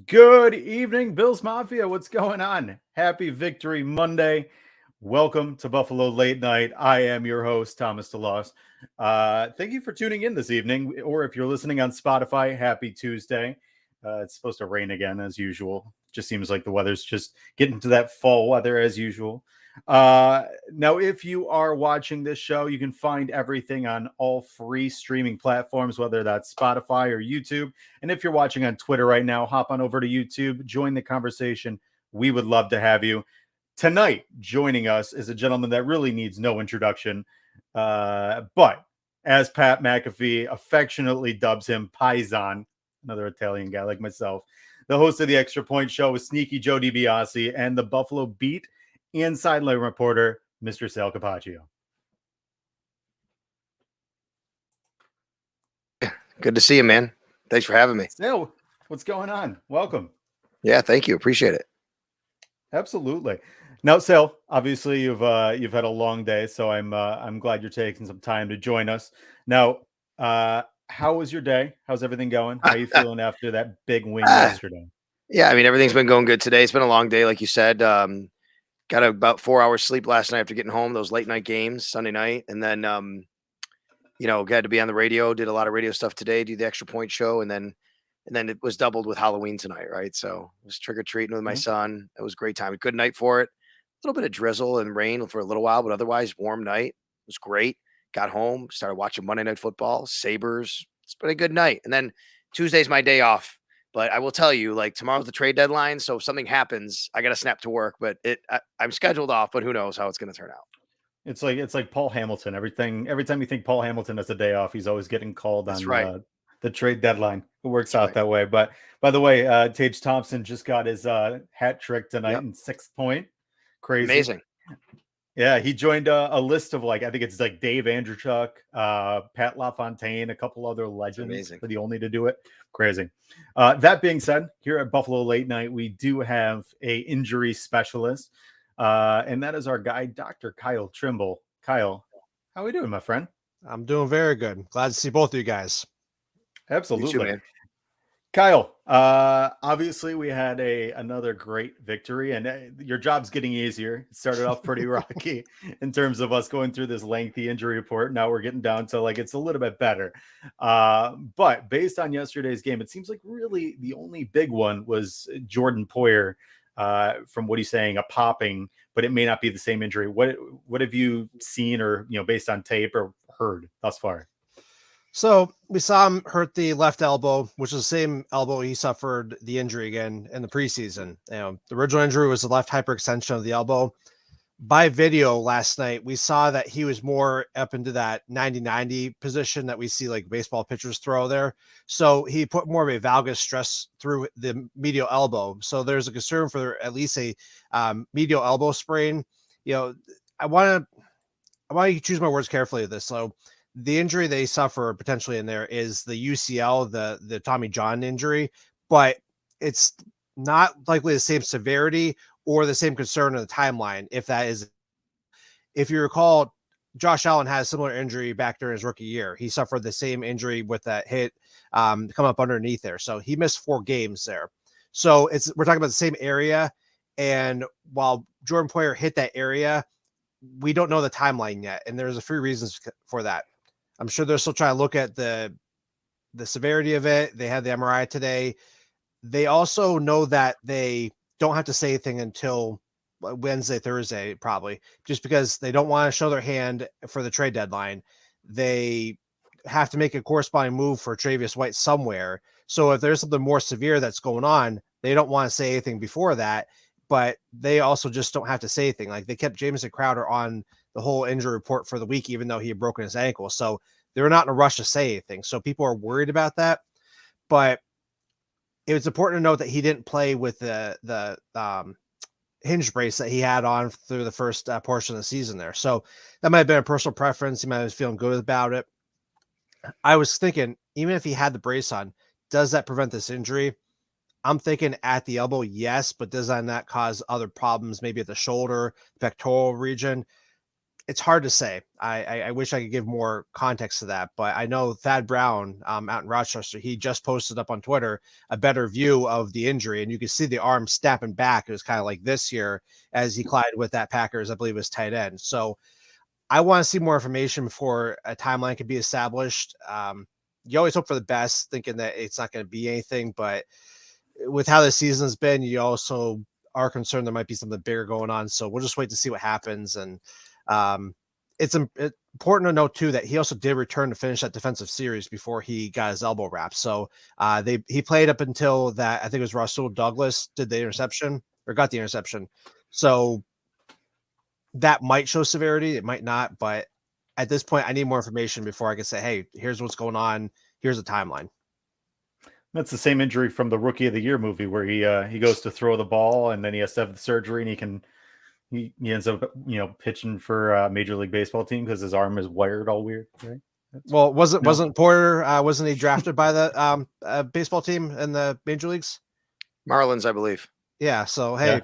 Good evening, Bills Mafia. What's going on? Happy Victory Monday. Welcome to Buffalo Late Night. I am your host, Thomas DeLoss. Thank you for tuning in this evening, or if you're listening on Spotify, happy Tuesday. It's supposed to rain again, as usual. Just seems like the weather's just getting to that fall weather, as usual. Now, if you are watching this show, you can find everything on all free streaming platforms, whether that's Spotify or YouTube. And if you're watching on Twitter right now, hop on over to YouTube, join the conversation. We would love to have you. Tonight, joining us is a gentleman that really needs no introduction, but as Pat McAfee affectionately dubs him, Paisan, another Italian guy like myself, the host of the Extra Point Show with Sneaky Joe DiBiase and the Buffalo Beat and sideline reporter, Mr. Sal Capaccio. Good to see you, man. Thanks for having me. Sal, what's going on? Welcome. Yeah, thank you. Appreciate it. Absolutely. Now, Sal, obviously you've had a long day, so I'm glad you're taking some time to join us. Now, how was your day? How's everything going? How are you feeling after that big win yesterday? Yeah, I mean, everything's been going good today. It's been a long day, like you said. Got about 4 hours sleep last night after getting home, those late night games Sunday night. And then, got to be on the radio, did a lot of radio stuff today, do the Extra Point Show. And then it was doubled with Halloween tonight, right? So it was trick-or-treating with my son. It was a great time. A good night for it. A little bit of drizzle and rain for a little while, but otherwise warm night. It was great. Got home, started watching Monday Night Football, Sabres. It's been a good night. And then Tuesday's my day off. But I will tell you, like, tomorrow's the trade deadline. So if something happens, I got to snap to work. But I'm scheduled off, but who knows how it's going to turn out. It's like Paul Hamilton. Every time you think Paul Hamilton has a day off, he's always getting called That's on right. The trade deadline. It works out that way. But by the way, Tage Thompson just got his hat trick tonight in 6th point. Crazy. Amazing. Yeah, he joined a list of, like, I think it's like Dave Andrewchuk, Pat LaFontaine, a couple other legends for the only to do it. Crazy. That being said, here at Buffalo Late Night, we do have a injury specialist, and that is our guy, Dr. Kyle Trimble. Kyle, how are we doing, my friend? I'm doing very good. Glad to see both of you guys. Absolutely. You too, man. Kyle, obviously we had another great victory, and your job's getting easier. It started off pretty rocky in terms of us going through this lengthy injury report. Now we're getting down to, like, it's a little bit better. But based on yesterday's game, it seems like really the only big one was Jordan Poyer, from what he's saying, a popping, but it may not be the same injury. What have you seen, or based on tape or heard thus far? So we saw him hurt the left elbow, which is the same elbow he suffered the injury again in the preseason. The original injury was the left hyperextension of the elbow. By video last night, we saw that he was more up into that 90-90 position that we see like baseball pitchers throw there. So he put more of a valgus stress through the medial elbow. So there's a concern for at least a medial elbow sprain. I want to choose my words carefully with this. So the injury they suffer potentially in there is the UCL, the Tommy John injury, but it's not likely the same severity or the same concern in the timeline. If you recall, Josh Allen had a similar injury back during his rookie year. He suffered the same injury with that hit come up underneath there. So he missed 4 games there. So we're talking about the same area. And while Jordan Poyer hit that area, we don't know the timeline yet. And there's a few reasons for that. I'm sure they're still trying to look at the severity of it. They had the MRI today. They also know that they don't have to say anything until Wednesday, Thursday, probably, just because they don't want to show their hand for the trade deadline. They have to make a corresponding move for Travis White somewhere. So if there's something more severe that's going on, they don't want to say anything before that, but they also just don't have to say anything. Like, they kept Jamison Crowder on the whole injury report for the week, even though he had broken his ankle. So they're not in a rush to say anything. So people are worried about that, but it's important to note that he didn't play with the hinge brace that he had on through the first portion of the season there. So that might have been a personal preference. He might have been feeling good about it. I was thinking, even if he had the brace on, does that prevent this injury? I'm thinking at the elbow, yes, but does that not cause other problems, maybe at the shoulder, pectoral region? it's hard to say. I wish I could give more context to that, but I know Thad Brown out in Rochester, he just posted up on Twitter a better view of the injury, and you can see the arm snapping back. It was kind of like this year as he collided with that Packers, I believe it was tight end. So I want to see more information before a timeline can be established. You always hope for the best, thinking that it's not going to be anything, but with how the season's been, you also are concerned there might be something bigger going on. So we'll just wait to see what happens. And it's important to note too that he also did return to finish that defensive series before he got his elbow wrapped. So he played up until that. I think it was Rasul Douglas did the interception or got the interception. So that might show severity. It might not, but at this point, I need more information before I can say, hey, here's what's going on. Here's a timeline. That's the same injury from the Rookie of the Year movie where he goes to throw the ball and then he has to have the surgery and he ends up pitching for a Major League Baseball team because his arm is wired all weird, right? Well, wasn't Porter wasn't he drafted by the baseball team in the major leagues? Marlins, I believe. Yeah. So hey,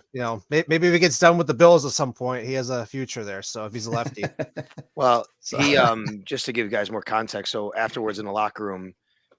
maybe if he gets done with the Bills at some point, he has a future there. So if he's a lefty, well, he just to give you guys more context. So afterwards in the locker room,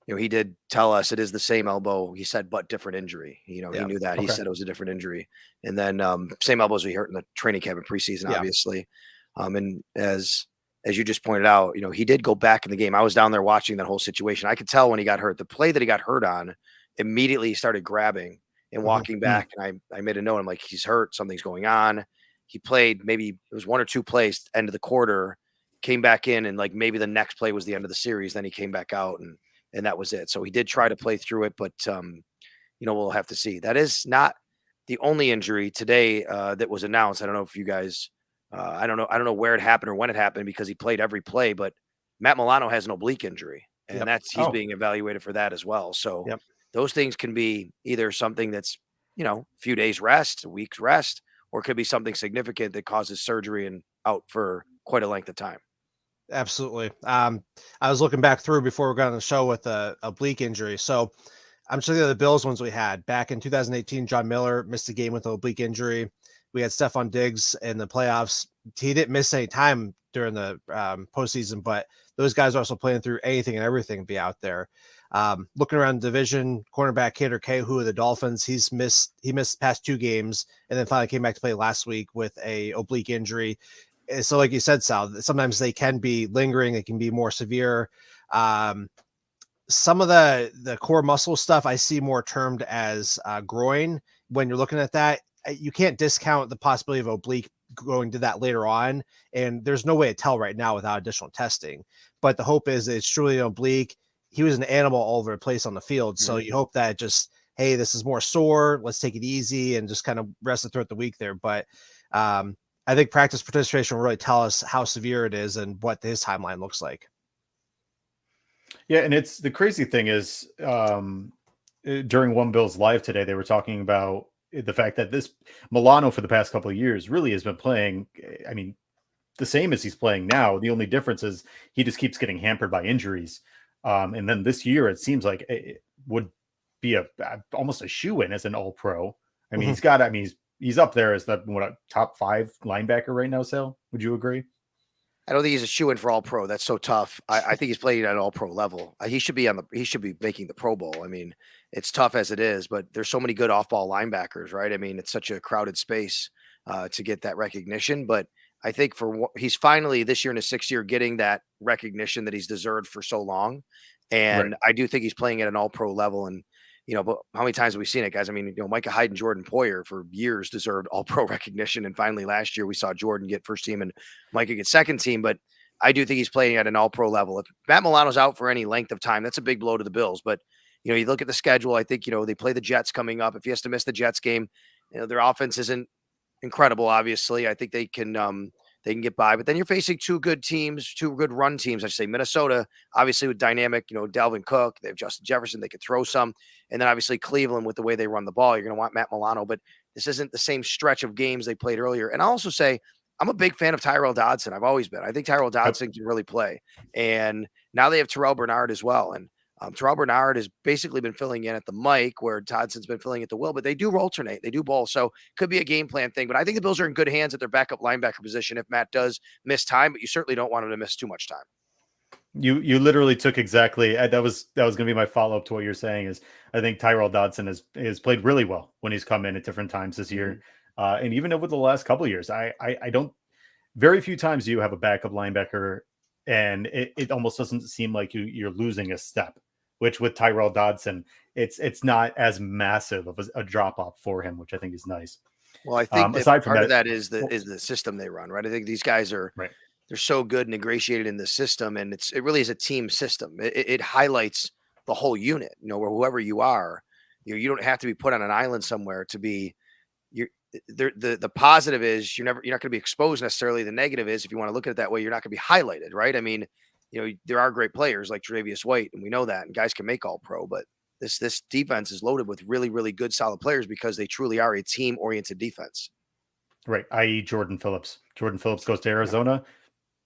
he did tell us it is the same elbow. He said, but different injury. He knew that. Okay. He said it was a different injury. And then same elbows he hurt in the training camp in preseason, obviously. And as you just pointed out, he did go back in the game. I was down there watching that whole situation. I could tell when he got hurt. The play that he got hurt on, immediately he started grabbing and walking back. And I made a note. I'm like, he's hurt. Something's going on. He played maybe it was one or two plays end of the quarter, came back in, and like maybe the next play was the end of the series. Then he came back out and that was it. So he did try to play through it, but we'll have to see. That is not the only injury today that was announced. I don't know if you guys, I don't know where it happened or when it happened because he played every play, but Matt Milano has an oblique injury and he's being evaluated for that as well. So those things can be either something that's, a few days rest, a week's rest, or it could be something significant that causes surgery and out for quite a length of time. Absolutely. I was looking back through before we got on the show with a oblique injury. So I'm sure the Bills ones we had back in 2018, John Miller missed a game with an oblique injury. We had Stephon Diggs in the playoffs. He didn't miss any time during the postseason, but those guys are also playing through anything and everything to be out there. Looking around the division, cornerback Cater Cahu of the Dolphins, he missed the past 2 games and then finally came back to play last week with a oblique injury. So like you said, Sal, sometimes they can be lingering. It can be more severe. Some of the core muscle stuff I see more termed as groin. When you're looking at that, you can't discount the possibility of oblique going to that later on. And there's no way to tell right now without additional testing. But the hope is it's truly an oblique. He was an animal all over the place on the field. So you hope that just, hey, this is more sore. Let's take it easy and just kind of rest it throughout the week there. But I think practice participation will really tell us how severe it is and what his timeline looks like. Yeah, and it's the crazy thing is during One Bills Live today, they were talking about the fact that this Milano for the past couple of years really has been playing, I mean, the same as he's playing now. The only difference is he just keeps getting hampered by injuries. And then this year, it seems like it would be almost a shoe-in as an all-pro. I mean, he's up there as the top 5 linebacker right now, Sal. Would you agree? I don't think he's a shoe-in for all pro. That's so tough. I think he's playing at an all pro level. He should be making the Pro Bowl. I mean, it's tough as it is, but there's so many good off-ball linebackers, right? I mean, it's such a crowded space to get that recognition. But I think he's finally this year in his 6th year getting that recognition that he's deserved for so long. And I do think he's playing at an all pro level. And but how many times have we seen it, guys? I mean, Micah Hyde and Jordan Poyer for years deserved all-pro recognition. And finally last year we saw Jordan get first team and Micah get second team. But I do think he's playing at an all-pro level. If Matt Milano's out for any length of time, that's a big blow to the Bills. But, you look at the schedule, I think, they play the Jets coming up. If he has to miss the Jets game, their offense isn't incredible, obviously. I think they can get by, but then you're facing 2 good teams, 2 good run teams. I should say Minnesota, obviously with dynamic, Dalvin Cook, they have Justin Jefferson, they could throw some. And then obviously Cleveland with the way they run the ball, you're going to want Matt Milano, but this isn't the same stretch of games they played earlier. And I'll also say, I'm a big fan of Tyrell Dodson. I've always been. I think Tyrell Dodson can really play. And now they have Terrell Bernard as well. And Terrell Bernard has basically been filling in at the mic where Dodson's been filling at the will, but they do alternate. They do both. So could be a game plan thing. But I think the Bills are in good hands at their backup linebacker position if Matt does miss time, but you certainly don't want him to miss too much time. You literally took exactly that was going to be my follow up to what you're saying. Is I think Tyrell Dodson has played really well when he's come in at different times this year, and even over the last couple of years. I don't very few times do you have a backup linebacker, and it almost doesn't seem like you're losing a step. Which with Tyrell Dodson, it's not as massive of a drop off for him, which I think is nice. Well, I think aside from part of that is the system they run, right? I think these guys are right. They're so good and ingratiated in the system, and it really is a team system. It highlights the whole unit, where whoever you are, you don't have to be put on an island somewhere to be. The positive is you're not going to be exposed necessarily. The negative is if you want to look at it that way, you're not going to be highlighted, right? I mean, there are great players like Tre'Davious White, and we know that, and guys can make all pro, but this defense is loaded with really, really good, solid players because they truly are a team-oriented defense. Right, i.e. Jordan Phillips. Jordan Phillips goes to Arizona.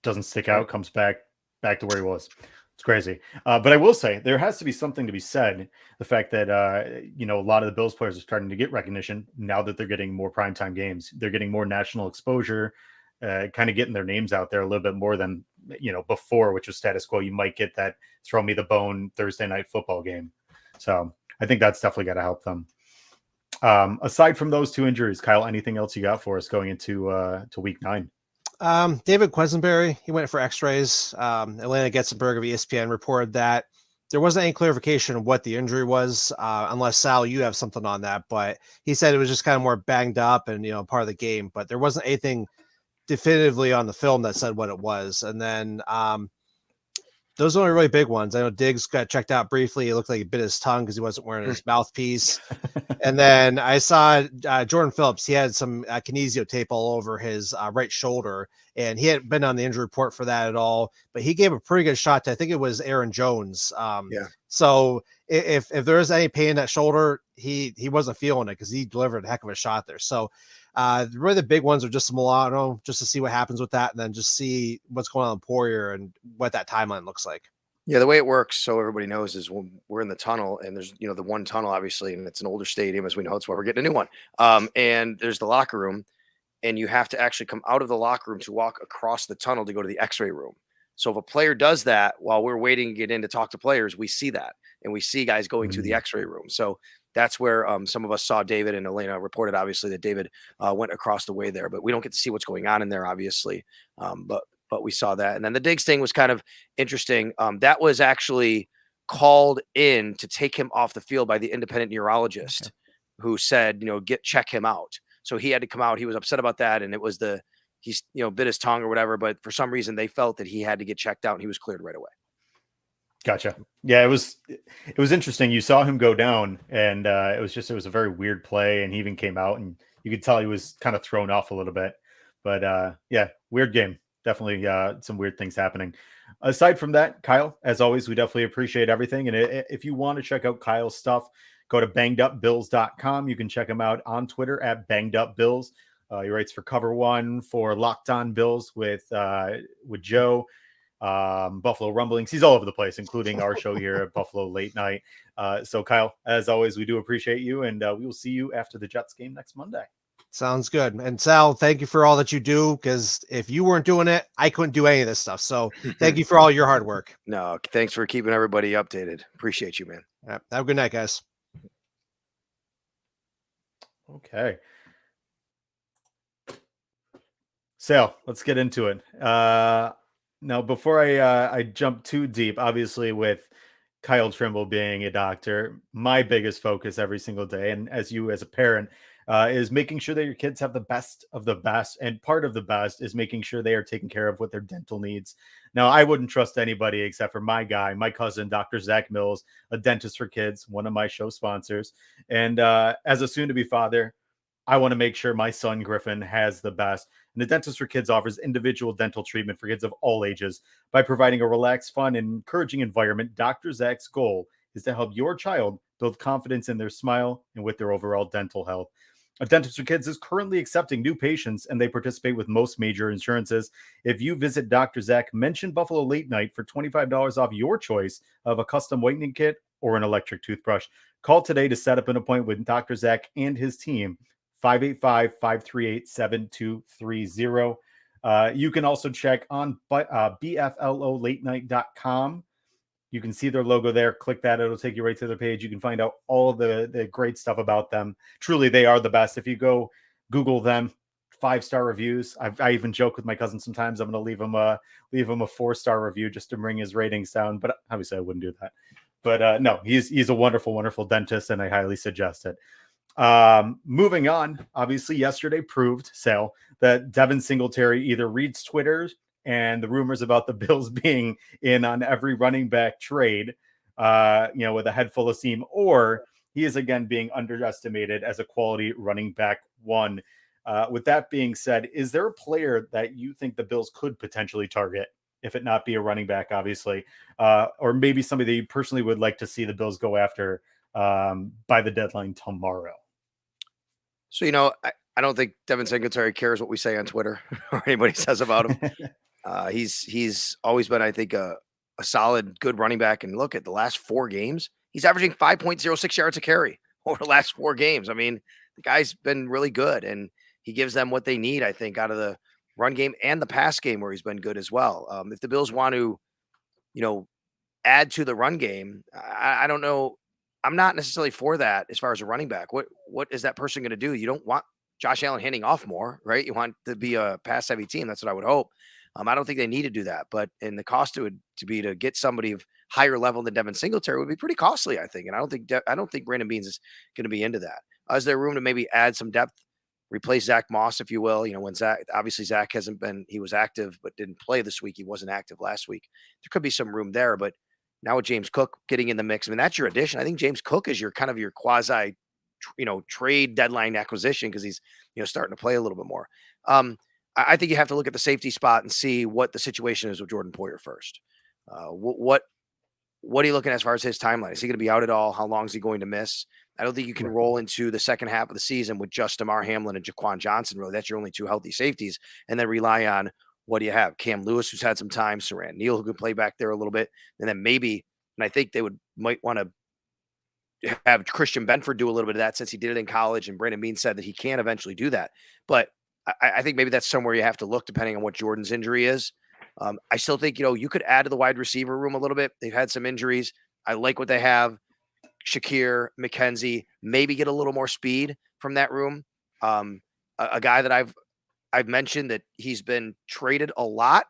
Doesn't stick out, comes back to where he was. It's crazy. But I will say there has to be something to be said. The fact that, a lot of the Bills players are starting to get recognition now that they're getting more primetime games. They're getting more national exposure, kind of getting their names out there a little bit more than, before, which was status quo. You might get that throw me the bone Thursday night football game. So I think that's definitely got to help them. Aside from those two injuries, Kyle, anything else you got for us going into to week 9? David Quesenberry, he went for x-rays. Atlanta Getzenberg of ESPN reported that there wasn't any clarification of what the injury was, unless Sal, you have something on that, but he said it was just kind of more banged up and, part of the game, but there wasn't anything definitively on the film that said what it was. And then, those are only really big ones. I know Diggs got checked out briefly. It looked like he bit his tongue because he wasn't wearing his mouthpiece. And then I saw Jordan Phillips. He had some kinesio tape all over his right shoulder, and he hadn't been on the injury report for that at all. But he gave a pretty good shot to, I think it was Aaron Jones. So if there is any pain in that shoulder, he wasn't feeling it because he delivered a heck of a shot there. So really the big ones are just Milano, just to see what happens with that, and then just see what's going on in Poirier and what that timeline looks like. Yeah, the way it works, so everybody knows, is when we're in the tunnel, and there's the one tunnel, obviously, and it's an older stadium, as we know. It's why we're getting a new one. And there's the locker room, and you have to actually come out of the locker room to walk across the tunnel to go to the X-ray room. So if a player does that while we're waiting to get in to talk to players, we see that, and we see guys going to the X-ray room. So that's where some of us saw David, and Elena reported, obviously, that David went across the way there, but we don't get to see what's going on in there, obviously. But we saw that. And then the Diggs thing was kind of interesting. That was actually called in to take him off the field by the independent neurologist who said, check him out. So he had to come out. He was upset about that. And it was he's bit his tongue or whatever. But for some reason, they felt that he had to get checked out, and he was cleared right away. Gotcha. Yeah, it was interesting. You saw him go down, and it was a very weird play. And he even came out, and you could tell he was kind of thrown off a little bit. But weird game. Definitely some weird things happening. Aside from that, Kyle, as always, we definitely appreciate everything. And if you want to check out Kyle's stuff, go to bangedupbills.com. You can check him out on Twitter at bangedupbills. He writes for Cover One, for Locked On Bills with Joe, Buffalo Rumblings. He's all over the place, including our show here at Buffalo Late Night. So Kyle, as always, we do appreciate you, and we will see you after the Jets game next Monday. Sounds good. And Sal, thank you for all that you do, because if you weren't doing it, I couldn't do any of this stuff. So thank you for all your hard work. No, thanks for keeping everybody updated. Appreciate you, man. Yeah, have a good night, guys. Okay. Sal, let's get into it. Now, before I jump too deep, obviously with Kyle Trimble being a doctor, my biggest focus every single day, and as a parent, is making sure that your kids have the best of the best. And part of the best is making sure they are taking care of what their dental needs. Now, I wouldn't trust anybody except for my cousin, Dr. Zach Mills, a dentist for kids, one of my show sponsors. And as a soon-to-be father, I want to make sure my son, Griffin, has the best. And the Dentist for Kids offers individual dental treatment for kids of all ages. By providing a relaxed, fun, and encouraging environment, Dr. Zach's goal is to help your child build confidence in their smile and with their overall dental health. Dentist for Kids is currently accepting new patients, and they participate with most major insurances. If you visit Dr. Zach, mention Buffalo Late Night for $25 off your choice of a custom whitening kit or an electric toothbrush. Call today to set up an appointment with Dr. Zach and his team, 585-538-7230. You can also check on bflolatenight.com. You can see their logo there. Click that. It'll take you right to the page. You can find out all the great stuff about them. Truly, they are the best. If you go Google them, 5-star reviews. I even joke with my cousin sometimes I'm going to leave him a 4-star review just to bring his ratings down. But obviously, I wouldn't do that. But no, he's a wonderful, wonderful dentist, and I highly suggest it. Moving on, obviously, yesterday proved, Sal, that Devin Singletary either reads Twitter and the rumors about the Bills being in on every running back trade, with a head full of steam, or he is again being underestimated as a quality running back one. With that being said, is there a player that you think the Bills could potentially target, if it not be a running back, obviously, or maybe somebody that you personally would like to see the Bills go after by the deadline tomorrow? So, I don't think Devin Singletary cares what we say on Twitter or anybody says about him. He's always been, I think, a solid, good running back. And look at the last 4 games, he's averaging 5.06 yards a carry over the last 4 games. I mean, the guy's been really good, and he gives them what they need, I think, out of the run game and the pass game, where he's been good as well. If the Bills want to, add to the run game, I don't know. I'm not necessarily for that as far as a running back. What is that person going to do? You don't want Josh Allen handing off more, right? You want to be a pass-heavy team. That's what I would hope. I don't think they need to do that, but in the cost to get somebody of higher level than Devin Singletary would be pretty costly, I think. And I don't think Brandon Beans is going to be into that. Is there room to maybe add some depth, replace Zach Moss, if you will? When Zach hasn't been, he was active but didn't play this week. He wasn't active last week. There could be some room there, but now with James Cook getting in the mix, I mean, that's your addition. I think James Cook is your kind of your quasi, trade deadline acquisition, because he's, starting to play a little bit more. I think you have to look at the safety spot and see what the situation is with Jordan Poyer first. What are you looking at as far as his timeline? Is he going to be out at all? How long is he going to miss? I don't think you can roll into the second half of the season with just Damar Hamlin and Jaquan Johnson. Really, that's your only 2 healthy safeties, and then rely on what do you have? Cam Lewis, who's had some time, Saran Neal, who can play back there a little bit, and then maybe, and I think they might want to have Christian Benford do a little bit of that, since he did it in college, and Brandon Bean said that he can eventually do that. But I think maybe that's somewhere you have to look, depending on what Jordan's injury is. I still think, you could add to the wide receiver room a little bit. They've had some injuries. I like what they have. Shakir, McKenzie, maybe get a little more speed from that room. A guy that I've mentioned that he's been traded a lot,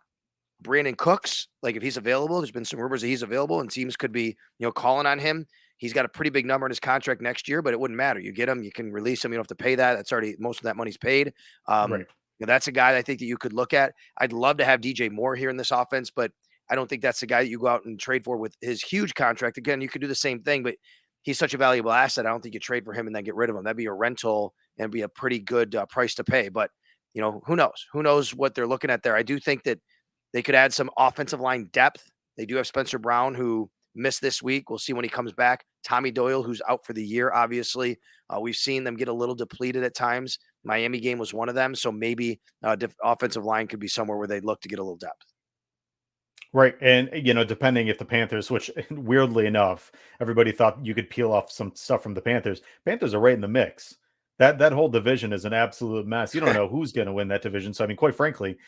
Brandon Cooks. Like, if he's available, there's been some rumors that he's available and teams could be, calling on him. He's got a pretty big number in his contract next year, but it wouldn't matter. You get him, you can release him. You don't have to pay that. That's already, most of that money's paid. Right. That's a guy that I think that you could look at. I'd love to have DJ Moore here in this offense, but I don't think that's the guy that you go out and trade for with his huge contract. Again, you could do the same thing, but he's such a valuable asset. I don't think you trade for him and then get rid of him. That'd be a rental and be a pretty good price to pay. But, who knows? Who knows what they're looking at there? I do think that they could add some offensive line depth. They do have Spencer Brown, who missed this week. We'll see when he comes back. Tommy Doyle, who's out for the year, obviously. We've seen them get a little depleted at times. Miami game was one of them. So maybe offensive line could be somewhere where they'd look to get a little depth. Right. And, depending if the Panthers, which weirdly enough, everybody thought you could peel off some stuff from the Panthers. Panthers are right in the mix. That whole division is an absolute mess. You don't know who's going to win that division. So, I mean, quite frankly,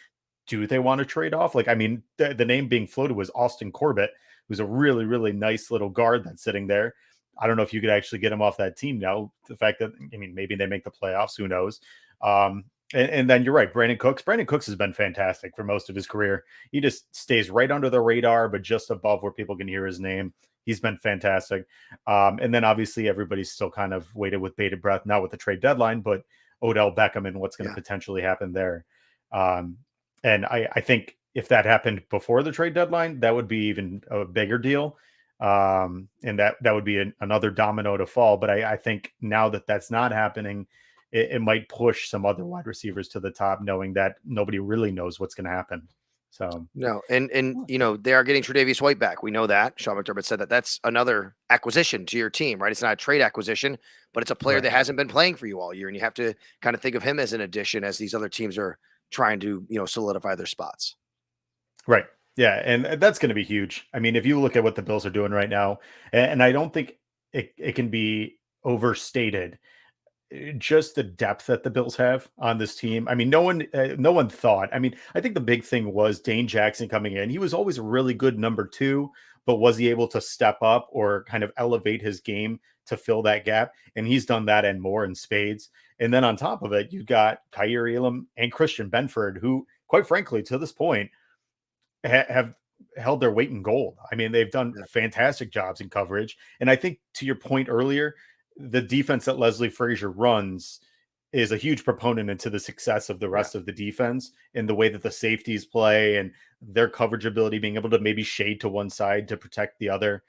do they want to trade off? Like, I mean, the name being floated was Austin Corbett, who's a really, really nice little guard that's sitting there. I don't know if you could actually get him off that team now. The fact that, I mean, maybe they make the playoffs, who knows? And then you're right, Brandon Cooks. Brandon Cooks has been fantastic for most of his career. He just stays right under the radar, but just above where people can hear his name. He's been fantastic. And then obviously everybody's still kind of waited with bated breath, not with the trade deadline, but Odell Beckham and what's going to potentially happen there. And I think if that happened before the trade deadline, that would be even a bigger deal. And that would be another domino to fall. But I think now that that's not happening, it might push some other wide receivers to the top, knowing that nobody really knows what's going to happen. So No, and they are getting Tre'Davious White back. We know that. Sean McDermott said that that's another acquisition to your team, right? It's not a trade acquisition, but it's a player right. that hasn't been playing for you all year, and you have to kind of think of him as an addition as these other teams are trying to solidify their spots. Right. Yeah, and that's going to be huge. I mean, if you look at what the Bills are doing right now, and I don't think it can be overstated, just the depth that the Bills have on this team. I mean, no one thought. I mean, I think the big thing was Dane Jackson coming in. He was always a really good number two, but was he able to step up or kind of elevate his game to fill that gap? And he's done that and more in spades. And then on top of it, you've got Kyer Elam and Christian Benford, who, quite frankly, to this point, have held their weight in gold. I mean, they've done Yeah. fantastic jobs in coverage. And I think to your point earlier, the defense that Leslie Frazier runs is a huge proponent into the success of the rest of the defense and the way that the safeties play and their coverage ability, being able to maybe shade to one side to protect the other.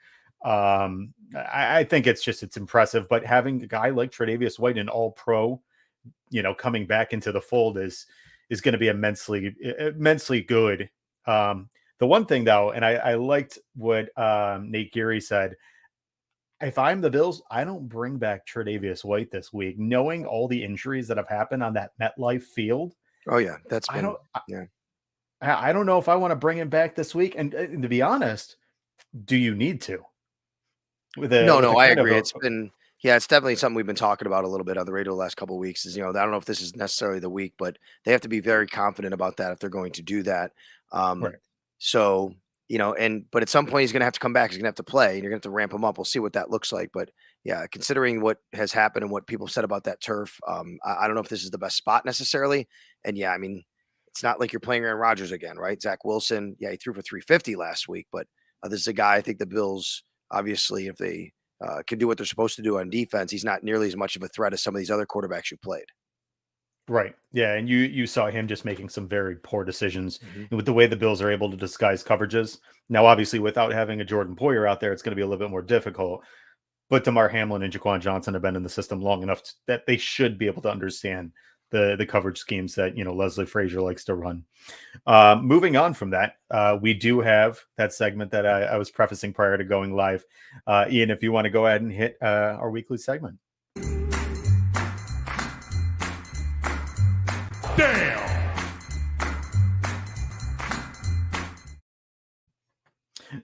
I think it's impressive, but having a guy like Tre'Davious White, an all pro, coming back into the fold is going to be immensely good. The one thing though, and I liked what Nate Geary said. If I'm the Bills, I don't bring back Tre'Davious White this week, knowing all the injuries that have happened on that MetLife field. Oh yeah, that's I been don't, yeah. I don't know if I want to bring him back this week. And to be honest, do you need to? With a I kind of agree. a It's definitely something we've been talking about a little bit on the radio the last couple of weeks. Is I don't know if this is necessarily the week, but they have to be very confident about that if they're going to do that. right, So but at some point he's going to have to come back. He's going to have to play, and you're going to have to ramp him up. We'll see what that looks like. But yeah, considering what has happened and what people said about that turf, I don't know if this is the best spot necessarily. And yeah, I mean, it's not like you're playing Aaron Rodgers again, right? Zach Wilson, yeah, he threw for 350 last week, but this is a guy I think the Bills, obviously, if they can do what they're supposed to do on defense, he's not nearly as much of a threat as some of these other quarterbacks who played. right, yeah. And you saw him just making some very poor decisions Mhm. and with the way the Bills are able to disguise coverages. Now, obviously, without having a Jordan Poyer out there, it's going to be a little bit more difficult. But Damar Hamlin and Jaquan Johnson have been in the system long enough that they should be able to understand the coverage schemes that Leslie Frazier likes to run. Moving on from that, we do have that segment that I was prefacing prior to going live. Ian, if you want to go ahead and hit our weekly segment. Damn!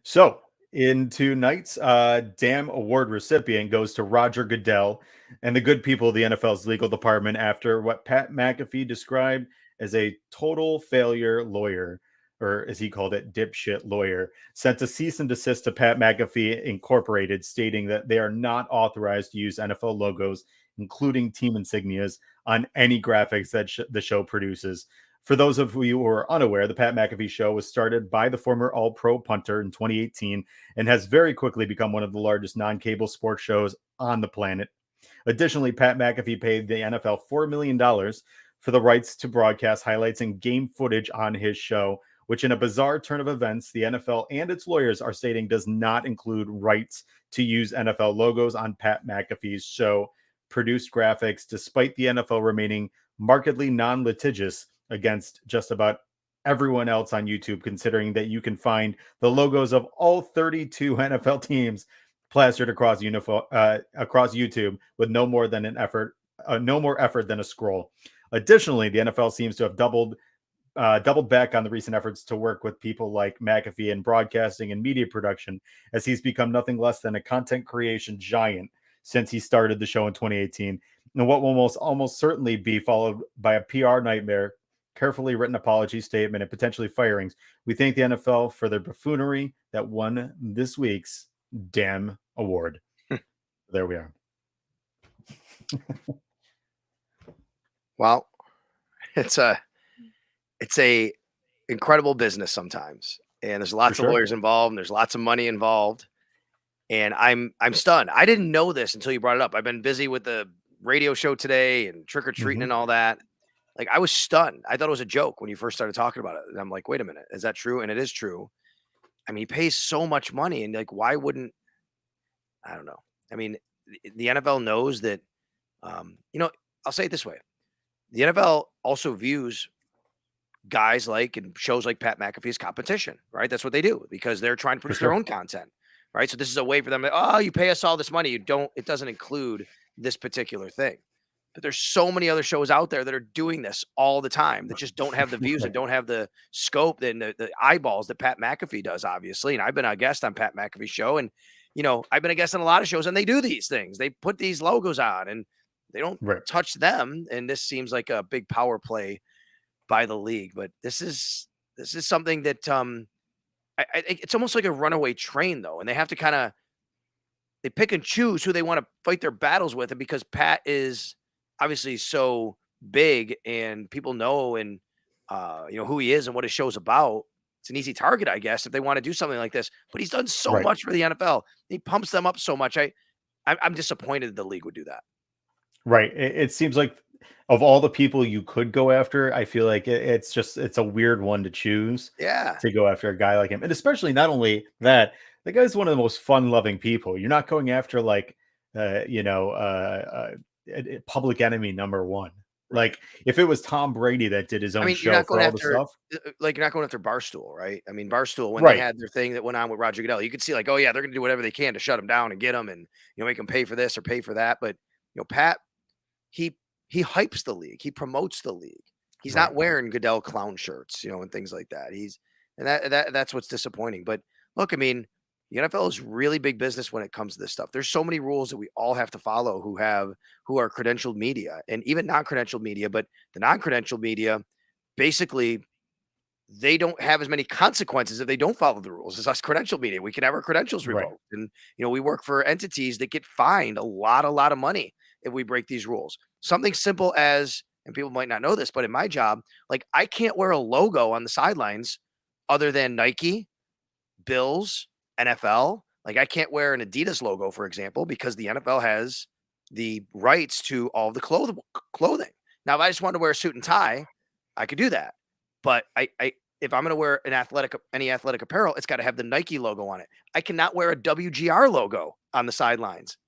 So, in tonight's Damn Award recipient goes to Roger Goodell and the good people of the NFL's legal department after what Pat McAfee described as a total failure lawyer, or as he called it, dipshit lawyer, sent a cease and desist to Pat McAfee Incorporated, stating that they are not authorized to use NFL logos, including team insignias, on any graphics that the show produces. For those of you who are unaware, the Pat McAfee Show was started by the former All-Pro punter in 2018 and has very quickly become one of the largest non-cable sports shows on the planet. Additionally, Pat McAfee paid the NFL $4 million for the rights to broadcast highlights and game footage on his show, which in a bizarre turn of events, the NFL and its lawyers are stating does not include rights to use NFL logos on Pat McAfee's show produced graphics, despite the NFL remaining markedly non-litigious against just about everyone else on YouTube, considering that you can find the logos of all 32 NFL teams plastered across YouTube with no more effort than a scroll. Additionally, the NFL seems to have doubled back on the recent efforts to work with people like McAfee in broadcasting and media production, as he's become nothing less than a content creation giant since he started the show in 2018. And what will almost certainly be followed by a PR nightmare, carefully written apology statement, and potentially firings. We thank the NFL for their buffoonery that won this week's Damn Award. There we are. Well, it's a incredible business sometimes, and there's lots of sure. lawyers involved, and there's lots of money involved, and I'm stunned. I didn't know this until you brought it up. I've been busy with the radio show today and trick or treating and all that. Like, I was stunned. I thought it was a joke when you first started talking about it, and I'm like, wait a minute, is that true? And it is true. I mean, he pays so much money, and like, why wouldn't I don't know. I mean, the NFL knows that. I'll say it this way: the NFL also views guys like and shows like Pat McAfee's competition, right? That's what they do because they're trying to For produce their sure. own content, right? So this is a way for them to, oh, you pay us all this money. It doesn't include this particular thing. But there's so many other shows out there that are doing this all the time that just don't have the views and Right. don't have the scope and the eyeballs that Pat McAfee does, obviously. And I've been a guest on Pat McAfee's show, and I've been a guest on a lot of shows, and they do these things. They put these logos on, and they don't Right. touch them. And this seems like a big power play by the league. But this is something that I think it's almost like a runaway train, though, and they have to kind of they pick and choose who they want to fight their battles with. And because Pat is obviously so big and people know and who he is and what his show's about, it's an easy target, I guess, if they want to do something like this. But he's done so Right. much for the NFL. He pumps them up so much. I'm disappointed the league would do that. Right. It seems like of all the people you could go after, I feel like it's a weird one to choose Yeah. to go after a guy like him. And especially not only that, the guy's one of the most fun-loving people. You're not going after like public enemy number one. Right. Like if it was Tom Brady that did his I own mean, you're show not for going all the after stuff. you're not going after Barstool, right? I mean, Barstool, when they Right. had their thing that went on with Roger Goodell, you could see like, oh yeah, they're going to do whatever they can to shut him down and get him and make him pay for this or pay for that. But Pat, he he hypes the league, he promotes the league. He's not Right. wearing Goodell clown shirts, and things like that. And that's what's disappointing. But look, I mean, the NFL is really big business when it comes to this stuff. There's so many rules that we all have to follow who are credentialed media and even non-credentialed media, but the non-credentialed media basically they don't have as many consequences if they don't follow the rules as us credentialed media. We can have our credentials Right. revoked. And we work for entities that get fined a lot of money if we break these rules. Something simple as, and people might not know this, but in my job, like I can't wear a logo on the sidelines other than Nike, Bills, NFL. Like I can't wear an Adidas logo, for example, because the NFL has the rights to all of the clothing. Now, if I just wanted to wear a suit and tie, I could do that. But if I'm going to wear any athletic apparel, it's got to have the Nike logo on it. I cannot wear a WGR logo on the sidelines.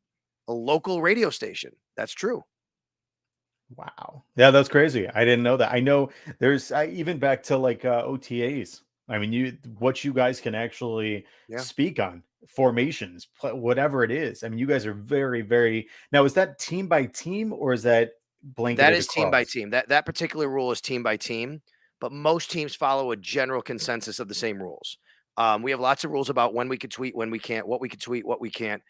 A local radio station. That's true. Wow. Yeah, that's crazy. I didn't know that. I know there's even back to like OTAs. I mean, what you guys can actually Yeah. speak on formations, whatever it is. I mean, you guys are very, very. Now, is that team by team or is that That blanketed is team by across? team. That particular rule is team by team, but most teams follow a general consensus of the same rules. We have lots of rules about when we could tweet, when we can't, what we could tweet, what we can't.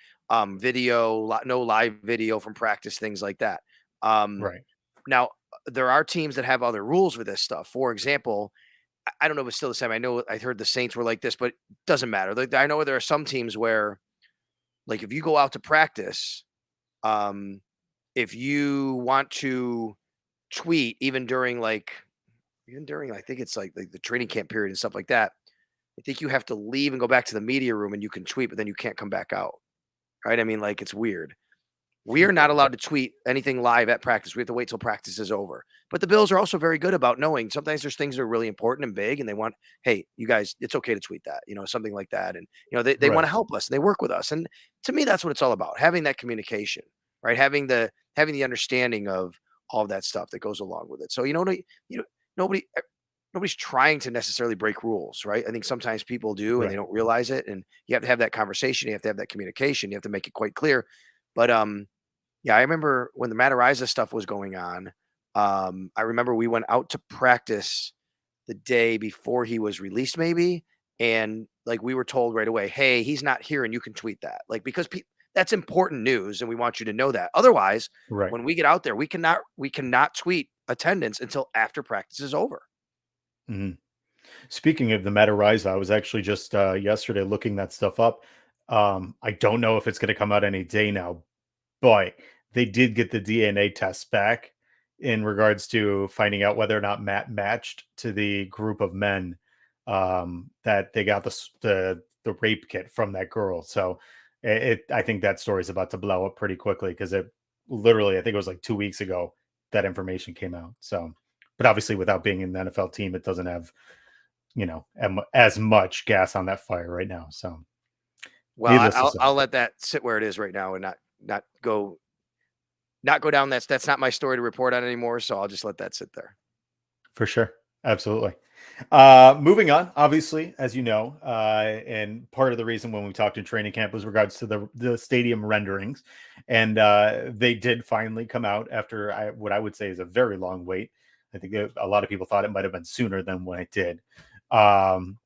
Video, no live video from practice, things like that. Right. Now, there are teams that have other rules with this stuff. For example, I don't know if it's still the same. I know I heard the Saints were like this, but it doesn't matter. Like, I know there are some teams where, like, if you go out to practice, if you want to tweet, even during I think it's like the training camp period and stuff like that, I think you have to leave and go back to the media room and you can tweet, but then you can't come back out. Right? I mean, like it's weird. We are not allowed to tweet anything live at practice. We have to wait till practice is over. But the Bills are also very good about knowing sometimes there's things that are really important and big, and they want, hey, you guys, it's okay to tweet that, something like that. And they want Right. to help us and they work with us. And to me, that's what it's all about, having that communication, right? Having the understanding of all of that stuff that goes along with it. So nobody nobody's trying to necessarily break rules, right? I think sometimes people do and they Right. don't realize it. And you have to have that conversation, you have to have that communication, you have to make it quite clear. But yeah, I remember when the Matariza stuff was going on. I remember we went out to practice the day before he was released, maybe, and like we were told right away, "Hey, he's not here, and you can tweet that." Like because that's important news, and we want you to know that. Otherwise, Right. when we get out there, we cannot tweet attendance until after practice is over. Mhm. Speaking of the Matariza, I was actually just yesterday looking that stuff up. I don't know if it's going to come out any day now, but they did get the DNA test back in regards to finding out whether or not Matt matched to the group of men that they got the rape kit from that girl. So I think that story is about to blow up pretty quickly because it literally I think it was like 2 weeks ago that information came out. So, but obviously without being in the NFL team, it doesn't have as much gas on that fire right now. So, Well, needless to I'll say, let that sit where it is right now and not go down. That's not my story to report on anymore. So I'll just let that sit there. for sure. Absolutely. Moving on, obviously, as you know, and part of the reason when we talked in training camp was regards to the stadium renderings, and they did finally come out after what I would say is a very long wait. I think a lot of people thought it might have been sooner than when it did. Um,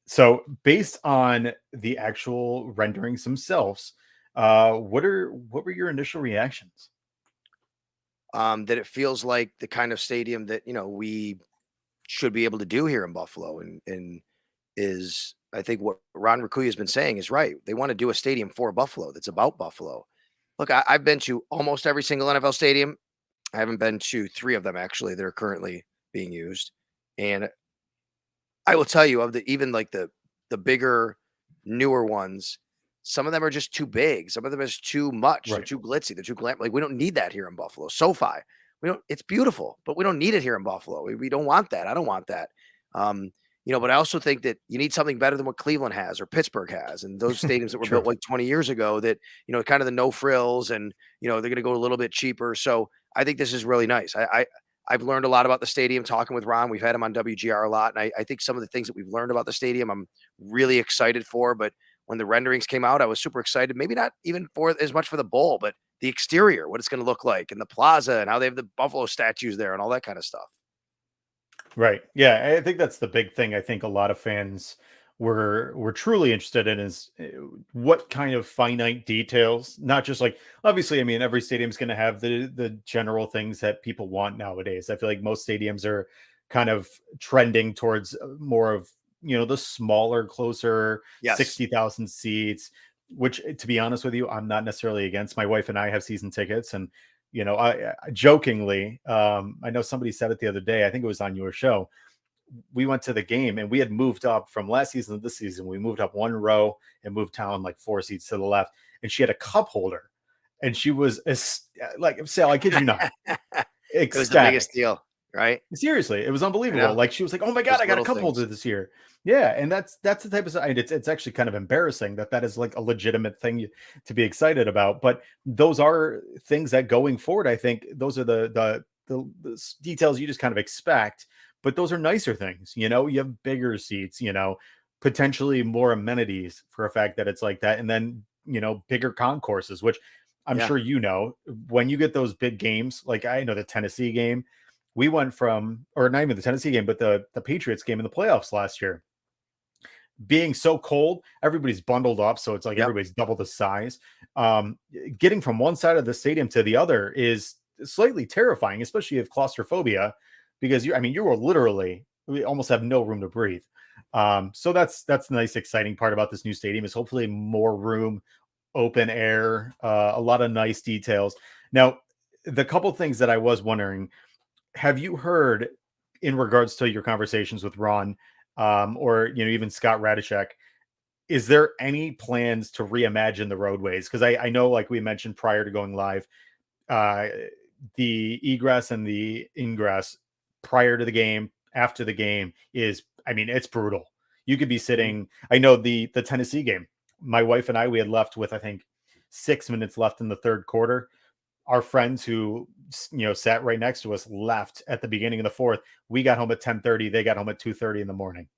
so, based on the actual renderings themselves, what were your initial reactions? That it feels like the kind of stadium that, we should be able to do here in Buffalo, and is I think what Ron Raccuia has been saying is right. They want to do a stadium for Buffalo that's about Buffalo. Look, I've been to almost every single NFL stadium. I haven't been to three of them actually that are currently being used. And I will tell you, of the even like the bigger, newer ones, some of them are just too big. Some of them is too much. They're Right. too glitzy. They're too glam. Like we don't need that here in Buffalo. SoFi, we don't. It's beautiful, but we don't need it here in Buffalo. We don't want that. I don't want that. Um, but I also think that you need something better than what Cleveland has or Pittsburgh has, and those stadiums that were True. built like 20 years ago. That kind of the no frills, and they're going to go a little bit cheaper. So I think this is really nice. I've learned a lot about the stadium talking with Ron. We've had him on WGR a lot. And I think some of the things that we've learned about the stadium, I'm really excited for. But when the renderings came out, I was super excited. Maybe not even for as much for the bowl, but the exterior, what it's going to look like, and the plaza, and how they have the Buffalo statues there, and all that kind of stuff. Right. Yeah, I think that's the big thing. I think a lot of fans were truly interested in is what kind of finite details, not just like obviously, I mean, every stadium's going to have the general things that people want nowadays. I feel like most stadiums are kind of trending towards more of, the smaller, closer Yes. 60,000 seats, which to be honest with you, I'm not necessarily against. My wife and I have season tickets, and I jokingly, I know somebody said it the other day. I think it was on your show. We went to the game and we had moved up from last season to this season. We moved up one row and moved down like 4 seats to the left. And she had a cup holder, and she was like, Sal, I kid you not, It was the ecstatic. biggest deal, right? Seriously, it was I unbelievable. know. Like she was like, "Oh my god, Those I got a little cup holder things. this year." Yeah, and that's the type of and it's actually kind of embarrassing that is like a legitimate thing to be excited about. But those are things that going forward, I think those are the details you just kind of expect. But those are nicer things. You have bigger seats. Potentially more amenities for a fact that it's like that, and then bigger concourses, which I'm Yeah. sure when you get those big games. Like I know the Tennessee game, we went from, or not even the Tennessee game, but the Patriots game in the playoffs last year, being so cold, everybody's bundled up, so it's like Yep. everybody's double the size. Getting from one side of the stadium to the other is slightly terrifying, especially if you have claustrophobia, because you were literally, we almost have no room to breathe. So that's the nice, exciting part about this new stadium is hopefully more room, open air, a lot of nice details. Now, the couple things that I was wondering, have you heard in regards to your conversations with Ron, or even Scott Radishek? Is there any plans to reimagine the roadways? Because I know, like we mentioned prior to going live, uh, the egress and the ingress prior to the game, after the game is, I mean, it's brutal. You could be Mhm. sitting. I know the Tennessee game. My wife and I, we had left with I think 6 minutes left in the third quarter. Our friends who sat right next to us left at the beginning of the fourth. We got home at 10:30. They got home at 2:30 in the morning.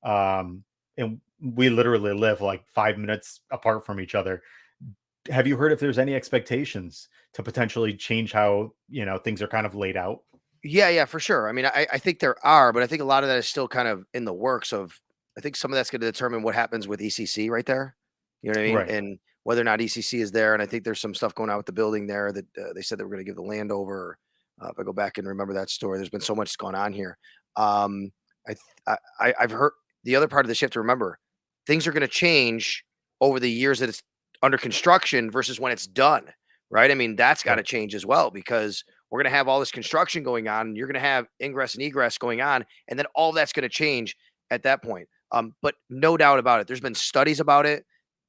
Um, and we literally live like 5 minutes apart from each other. Have you heard if there's any expectations to potentially change how things are kind of laid out? Yeah, yeah, for sure. I mean, I think there are, but I think a lot of that is still kind of in the works of. I think some of that's going to determine what happens with ECC right there. You know what I mean? Right. And whether or not ECC is there. And I think there's some stuff going on with the building there that they said they were going to give the land over. If I go back and remember that story, there's been so much going on here. Um, I've heard the other part of this. You have to remember, things are going to change over the years that it's under construction versus when it's done. Right? I mean, that's got to Right. change as well because we're going to have all this construction going on. And you're going to have ingress and egress going on, and then all that's going to change at that point. But no doubt about it, there's been studies about it.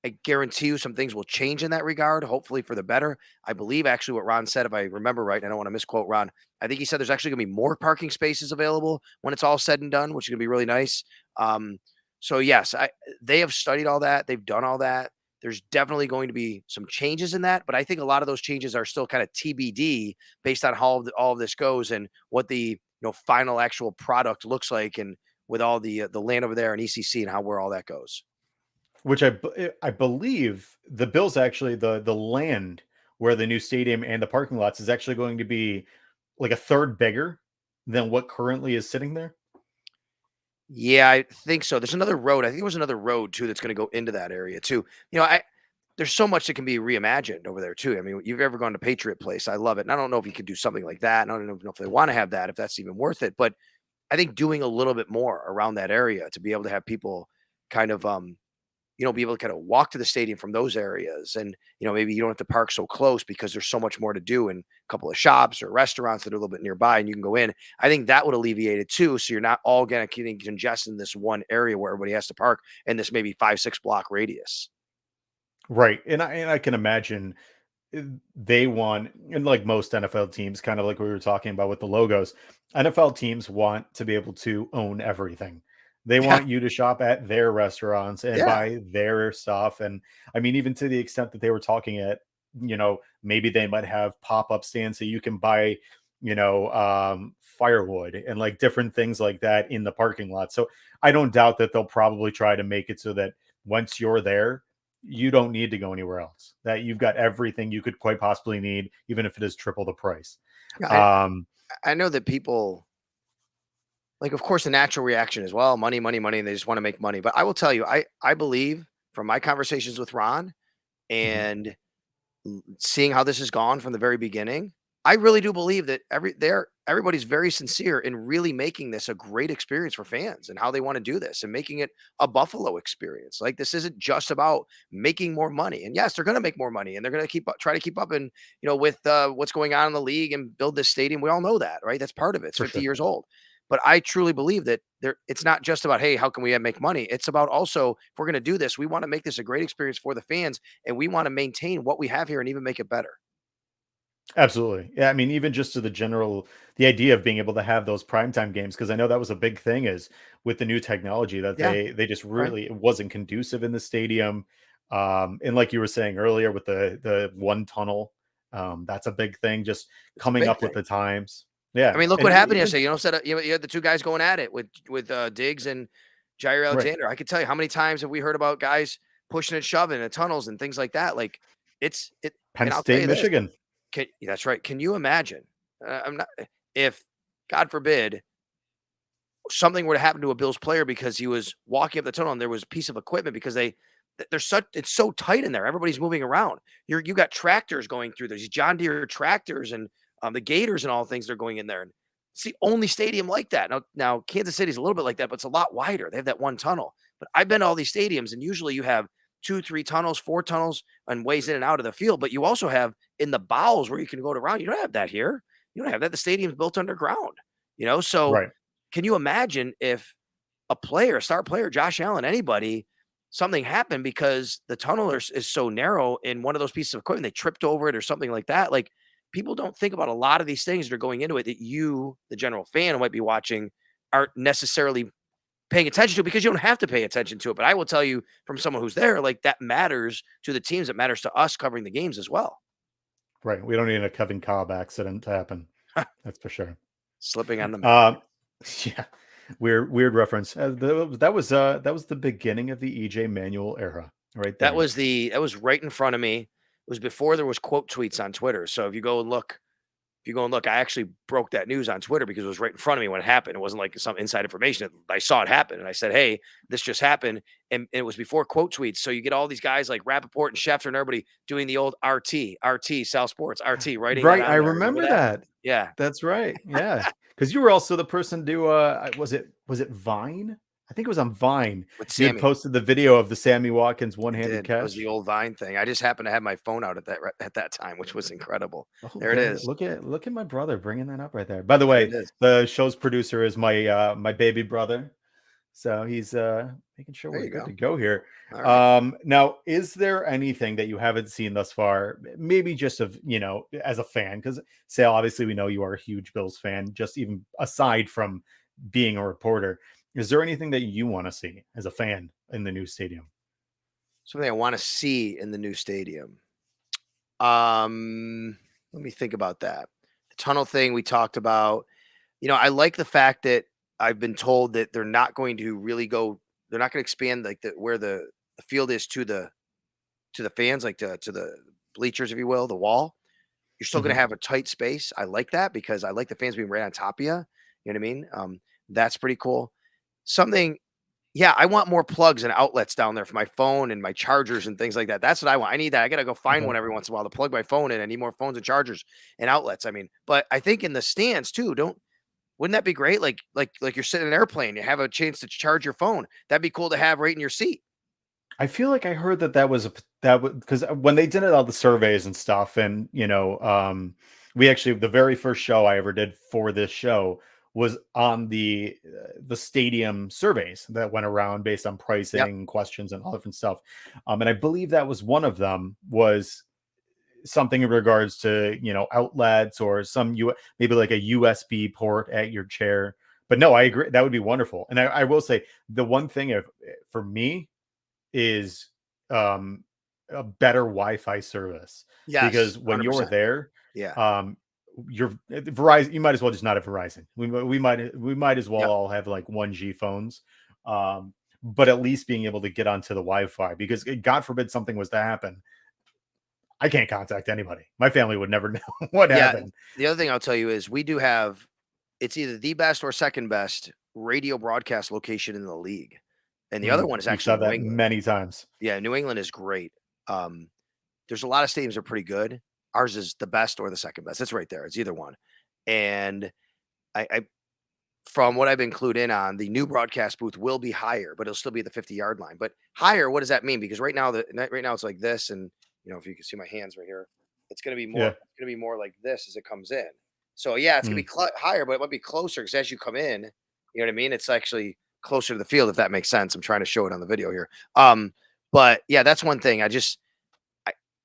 I guarantee you some things will change in that regard, hopefully for the better. I believe actually what Ron said, if I remember right, and I don't want to misquote Ron, I think he said there's actually going to be more parking spaces available when it's all said and done, which is going to be really nice. Um, so yes, they have studied all that. They've done all that. There's definitely going to be some changes in that, but I think a lot of those changes are still kind of TBD based on how all of this goes and what the final actual product looks like, and with all the land over there and ECC and where all that goes. Which I believe the Bills actually the land where the new stadium and the parking lots is actually going to be like a third bigger than what currently is sitting there. Yeah, I think so. There's another road. I think there was another road too that's going to go into that area too. There's so much that can be reimagined over there too. I mean, you've ever gone to Patriot Place? I love it. And I don't know if you could do something like that. And I don't know if they want to have that, if that's even worth it. But I think doing a little bit more around that area to be able to have people kind of be able to kind of walk to the stadium from those areas. And, maybe you don't have to park so close because there's so much more to do in a couple of shops or restaurants that are a little bit nearby and you can go in. I think that would alleviate it too. So you're not all getting congested in this one area where everybody has to park in this maybe 5-6 block radius. Right. And I can imagine they want, and like most NFL teams, kind of like we were talking about with the logos, NFL teams want to be able to own everything. They Yeah. want you to shop at their restaurants and Yeah. buy their stuff. And I mean, even to the extent that they were talking at, maybe they might have pop-up stands so you can buy, firewood and like different things like that in the parking lot. So I don't doubt that they'll probably try to make it so that once you're there, you don't need to go anywhere else. That you've got everything you could quite possibly need, even if it is triple the price. Yeah, I know that people, like, of course, the natural reaction is, well, money, money, money, and they just want to make money. But I will tell you, I believe from my conversations with Ron Mhm. and seeing how this has gone from the very beginning, I really do believe that everybody's very sincere in really making this a great experience for fans and how they want to do this and making it a Buffalo experience. Like, this isn't just about making more money. And yes, they're going to make more money and they're going to try to keep up and with what's going on in the league and build this stadium. We all know that, right? That's part of it. It's For 50 sure. years old. But I truly believe that it's not just about, hey, how can we make money? It's about also, if we're going to do this, we want to make this a great experience for the fans and we want to maintain what we have here and even make it better. Absolutely. Yeah, I mean, even just to the idea of being able to have those primetime games, because I know that was a big thing is with the new technology that Yeah. they just Right. really, it wasn't conducive in the stadium. And like you were saying earlier with the one tunnel, that's a big thing, just It's a coming big up with thing. the times. Yeah. I mean, look And what happened even yesterday. You had the two guys going at it with Diggs and Jair right. Alexander. I could tell you how many times have we heard about guys pushing and shoving in tunnels and things like that. Like Penn and I'll tell State, you this. Michigan. That's right. Can you imagine? I'm not if God forbid something were to happen to a Bills player because he was walking up the tunnel and there was a piece of equipment because it's so tight in there. Everybody's moving around. You got tractors going through. There's these John Deere tractors and the Gators and all things. They're going in there. And it's the only stadium like that. Now Kansas City's a little bit like that, but it's a lot wider. They have that one tunnel. But I've been to all these stadiums, and usually you have 2, 3 tunnels, 4 tunnels, and ways in and out of the field. But you also have in the bowels where you can go around. You don't have that here. You don't have that. The stadium's built underground. So Right. can you imagine if a star player, Josh Allen, anybody, something happened because the tunnel is so narrow in one of those pieces of equipment, they tripped over it or something like that. Like, people don't think about a lot of these things that are going into it that you, the general fan who might be watching, aren't necessarily paying attention to because you don't have to pay attention to it. But I will tell you from someone who's there, like, that matters to the teams. It matters to us covering the games as well. Right. We don't need a Kevin Cobb accident to happen. That's for sure. Slipping on the mat. Um, yeah, weird reference. That was the beginning of the EJ Manuel era, right That there. was right in front of me. It was before there was quote tweets on Twitter. So if you go and look, I actually broke that news on Twitter because it was right in front of me when it happened. It wasn't like some inside information. I saw it happen and I said, hey, this just happened. And it was before quote tweets. So you get all these guys like Rappaport and Schefter and everybody doing the old RT, Sal Sports, RT, writing that Right, I on there. Remember remember that? that. Yeah. That's right. Yeah, because you were also the person to was it Vine? I think it was on Vine. With You had Sammy. posted the video of the Sammy Watkins I one-handed did. That was catch. the old Vine thing. I just happened to have my phone out at that time, which was incredible. Oh, There it is. look at my brother bringing that up right there. By the There way, it is. the show's producer is my baby brother. So he's making sure There we're you good go. to go here. All right. Now, is there anything that you haven't seen thus far? Maybe just as a fan, because Sal, obviously we know you are a huge Bills fan, just even aside from being a reporter. Is there anything that you want to see as a fan in the new stadium? Something I want to see in the new stadium. Let me think about that. The tunnel thing we talked about. I like the fact that I've been told that they're not going to really go. They're not going to expand like where the field is to the fans, like to the bleachers, if you will, the wall. You're still going Mhm. to have a tight space. I like that because I like the fans being right on top of you. You know what I mean? That's pretty cool. Something, yeah, I want more plugs and outlets down there for my phone and my chargers and things like that. That's what I want. I need that. I got to go find Okay. one every once in a while to plug my phone in. I need more phones and chargers and outlets. I mean, but I think in the stands too, wouldn't that be great? Like you're sitting in an airplane, you have a chance to charge your phone. That'd be cool to have right in your seat. I feel like I heard that was that was because when they did all the surveys and stuff, and we actually the very first show I ever did for this show was on the stadium surveys that went around based on Yep. pricing, questions, and all different stuff. And I believe that was one of them was something in regards to outlets or maybe like a USB port at your chair. But no, I agree that would be wonderful. And I will say the one thing for me is a better Wi-Fi service Yes, because when you're 100%. there, Yeah. you're Verizon. You might as well just not have Verizon. We might as well Yep. all have like 1G phones, but at least being able to get onto the Wi-Fi because God forbid something was to happen, I can't contact anybody. My family would never know what Yeah. happened. The other thing I'll tell you is we do have it's either the best or second best radio broadcast location in the league. And the other one is You've actually said New that England. many times. Yeah, New England is great. Um, there's a lot of stadiums that are pretty good. Ours is the best or the second best. It's right there. It's either one. And I from what I've been clued in on, the new broadcast booth will be higher, but it'll still be at the 50-yard line. But higher, what does that mean? Because right now it's like this, and if you can see my hands right here, Yeah. it's gonna be more like this as it comes in. So yeah, it's gonna Mm. be higher, but it might be closer because as you come in, you know what I mean. It's actually closer to the field, if that makes sense. I'm trying to show it on the video here. But yeah, that's one thing. I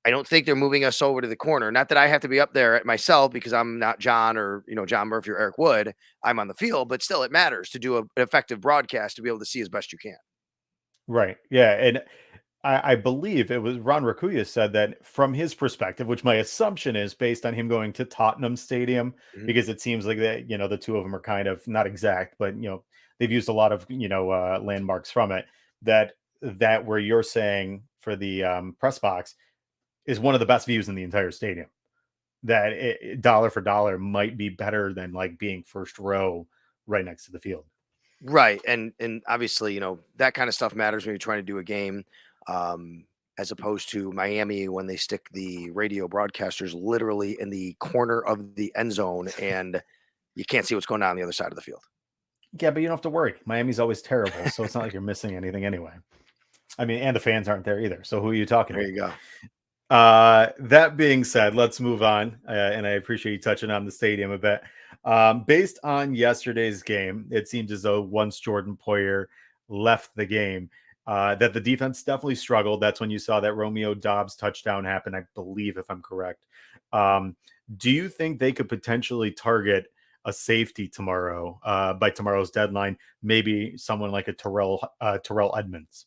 I don't think they're moving us over to the corner. Not that I have to be up there at myself because I'm not John or John Murphy or Eric Wood. I'm on the field, but still, it matters to do an effective broadcast to be able to see as best you can. Right. Yeah. And I believe it was Ron Rakuya said that from his perspective, which my assumption is based on him going to Tottenham Stadium, Mhm. because it seems like that, the two of them are kind of not exact, but they've used a lot of landmarks from it. That where you're saying for the press box is one of the best views in the entire stadium. That dollar for dollar might be better than like being first row right next to the field. Right, and obviously, that kind of stuff matters when you're trying to do a game, um, as opposed to Miami when they stick the radio broadcasters literally in the corner of the end zone, and you can't see what's going on the other side of the field. Yeah, but you don't have to worry. Miami's always terrible, so it's not like you're missing anything anyway. I mean, and the fans aren't there either. So who are you talking There to? you go. That being said, let's move on. And I appreciate you touching on the stadium a bit. Based on yesterday's game, it seemed as though once Jordan Poyer left the game, that the defense definitely struggled. That's when you saw that Romeo Dobbs touchdown happen, I believe, if I'm correct. Um, do you think they could potentially target a safety tomorrow by tomorrow's deadline? Maybe someone like a Terrell Edmonds.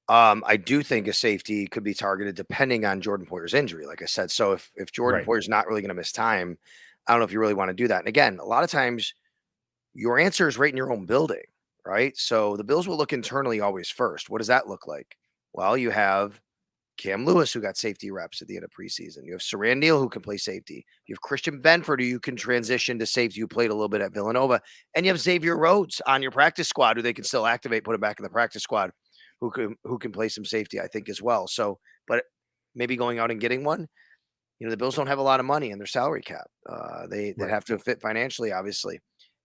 I do think a safety could be targeted depending on Jordan Poyer's injury, like I said. So if Jordan Right. Poyer's not really going to miss time, I don't know if you really want to do that. And again, a lot of times your answer is right in your own building, right? So the Bills will look internally always first. What does that look like? Well, you have Cam Lewis, who got safety reps at the end of preseason. You have Saran Neal, who can play safety. You have Christian Benford, who you can transition to safety, who played a little bit at Villanova. And you have Xavier Rhodes on your practice squad, who they can still activate, put him back in the practice squad, who can play some safety, I think, as well. So, but maybe going out and getting one. The Bills don't have a lot of money in their salary cap. They'd Right. have to fit financially, obviously.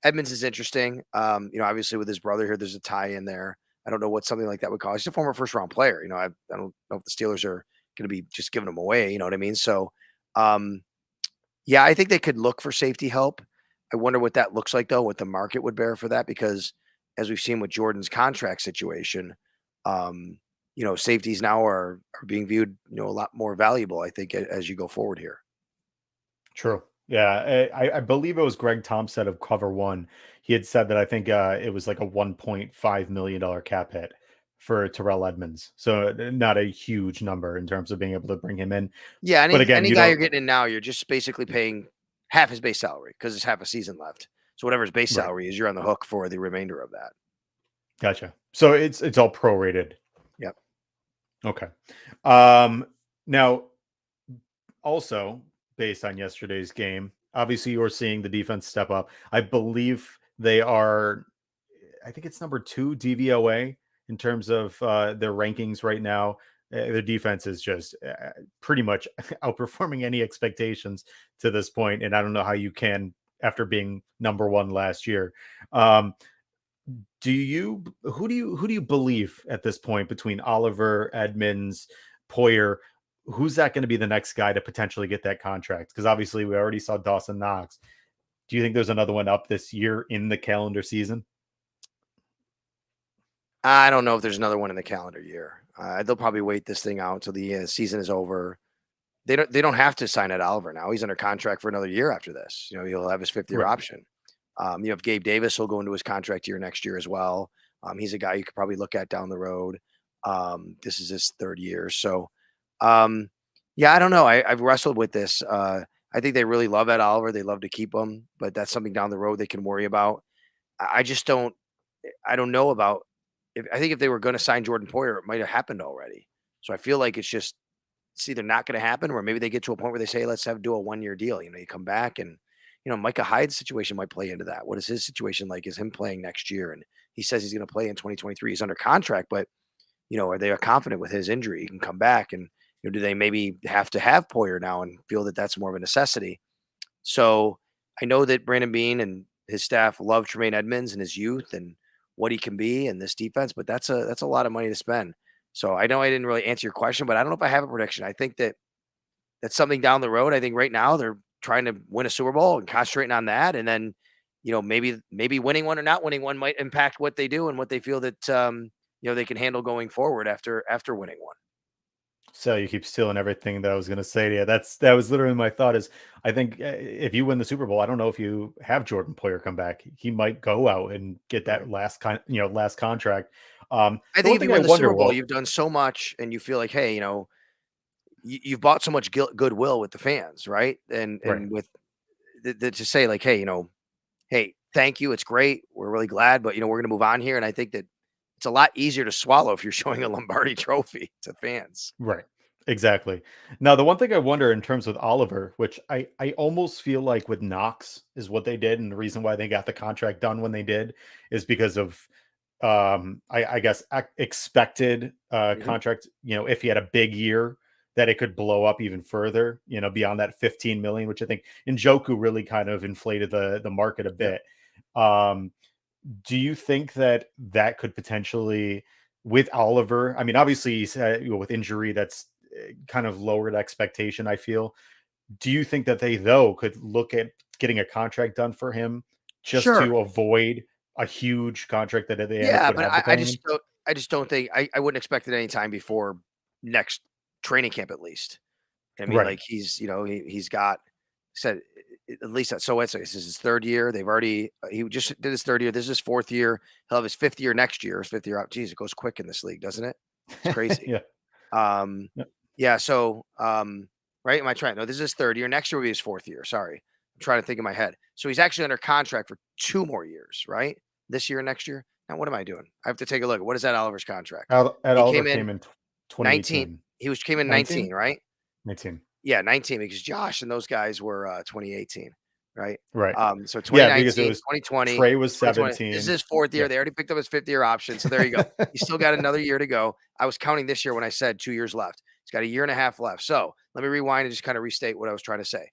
Edmonds is interesting. Obviously with his brother here, there's a tie in there. I don't know what something like that would cost. He's a former first round player. I don't know if the Steelers are going to be just giving him away. You know what I mean? So, um, yeah, I think they could look for safety help. I wonder what that looks like though, what the market would bear for that, because as we've seen with Jordan's contract situation, um, safeties now are being viewed, a lot more valuable, I think, as you go forward here. True. Yeah, I believe it was Greg Thompson of Cover One. He had said that I think it was like a $1.5 million cap hit for Terrell Edmonds. So not a huge number in terms of being able to bring him in. Yeah, But any again, any you guy you're don't. getting in now, you're just basically paying. half his base salary because there's half a season left. So whatever his base Right. salary is, you're on the hook for the remainder of that. Gotcha. So it's all prorated. Yep. Okay. Now, also based on yesterday's game, obviously you're seeing the defense step up. I believe they are, I think it's number 2 DVOA in terms of their rankings right now. Their defense is just pretty much outperforming any expectations to this point, and I don't know how you can after being number 1 last year. Who do you believe at this point between Oliver, Edmonds, Poyer? Who's that going to be the next guy to potentially get that contract? Because obviously we already saw Dawson Knox. Do you think there's another one up this year in the calendar season? I don't know if there's another one in the calendar year. They'll probably wait this thing out until the season is over. They don't have to sign Ed Oliver now. He's under contract for another year after this. You know, he'll have his 5th-year Right. option. You have Gabe Davis will go into his contract year next year as well. He's a guy you could probably look at down the road. This is his 3rd year. So, yeah, I don't know. I've wrestled with this. I think they really love Ed Oliver. They love to keep him, but that's something down the road they can worry about. I just don't. I don't know about. I think if they were going to sign Jordan Poyer, it might have happened already. So I feel like it's either not going to happen, or maybe they get to a point where they say, let's do a 1-year deal. You know, you come back and, you know, Micah Hyde's situation might play into that. What is his situation like? Is him playing next year? And he says he's going to play in 2023. He's under contract, but, you know, are they confident with his injury? He can come back, and, you know, do they maybe have to have Poyer now and feel that that's more of a necessity? So I know that Brandon Beane and his staff love Tremaine Edmonds and his youth and what he can be in this defense, but that's a lot of money to spend. So I know I didn't really answer your question, but I don't know if I have a prediction. I think that's something down the road. I think right now they're trying to win a Super Bowl and concentrating on that. And then, you know, maybe winning one or not winning one might impact what they do and what they feel that, you know, they can handle going forward after winning one. So you keep stealing everything that I was going to say to you. That was literally my thought. Is I think if you win the Super Bowl, I don't know if you have Jordan Poyer come back. He might go out and get that Right. last contract. I The think one if you thing I win the wonder, Super Bowl, well, you've done so much and you feel like, hey, you know, you've bought so much goodwill with the fans, right? And right, with to say like, hey, you know, hey, thank you, it's great, we're really glad, but you know, we're going to move on here. And I think that it's a lot easier to swallow if you're showing a Lombardi Trophy to fans. right, exactly. Now, the one thing I wonder in terms with Oliver, which I almost feel like with Knox is what they did, and the reason why they got the contract done when they did is because of I guess expected Mhm. contract, you know, if he had a big year that it could blow up even further, you know, beyond that 15 million, which I think Njoku really kind of inflated the market a Yep. bit. um do you think that that could potentially, with Oliver, I mean obviously he's you know, with injury that's kind of lowered expectation, I feel. Do you think that they though could look at getting a contract done for him just Sure. to avoid a huge contract that they Yeah, would but have to pay him? I just don't think I wouldn't expect it any time before next training camp at least. I mean, Right. like he's, you know, he's got said at least that. So it's this is his 3rd year. They've already he just did his 3rd year. This is his 4th year. He'll have his 5th year next year. His 5th year out. Geez, it goes quick in this league, doesn't it? It's crazy. Yeah. Um, Yeah. yeah. So right? Am I trying? No, this is his 3rd year. Next year will be his 4th year. Sorry, I'm trying to think in my head. So he's actually under contract for 2 more years, right? This year and next year. Now, what am I doing? I have to take a look. What is that Oliver's contract? Ed He Oliver came in came in 19. 2018. Came in 19, 19? right? 19. Yeah, 19 because Josh and those guys were 2018, right? Right. So Yeah, because it 2019, was 2020, Trey was 2020. This is 17. his 4th year. Yeah. They already picked up his 5th year option. So there you go. He's still got another year to go. I was counting this year when I said 2 years left. He's got a year and a half left. So let me rewind and just kind of restate what I was trying to say.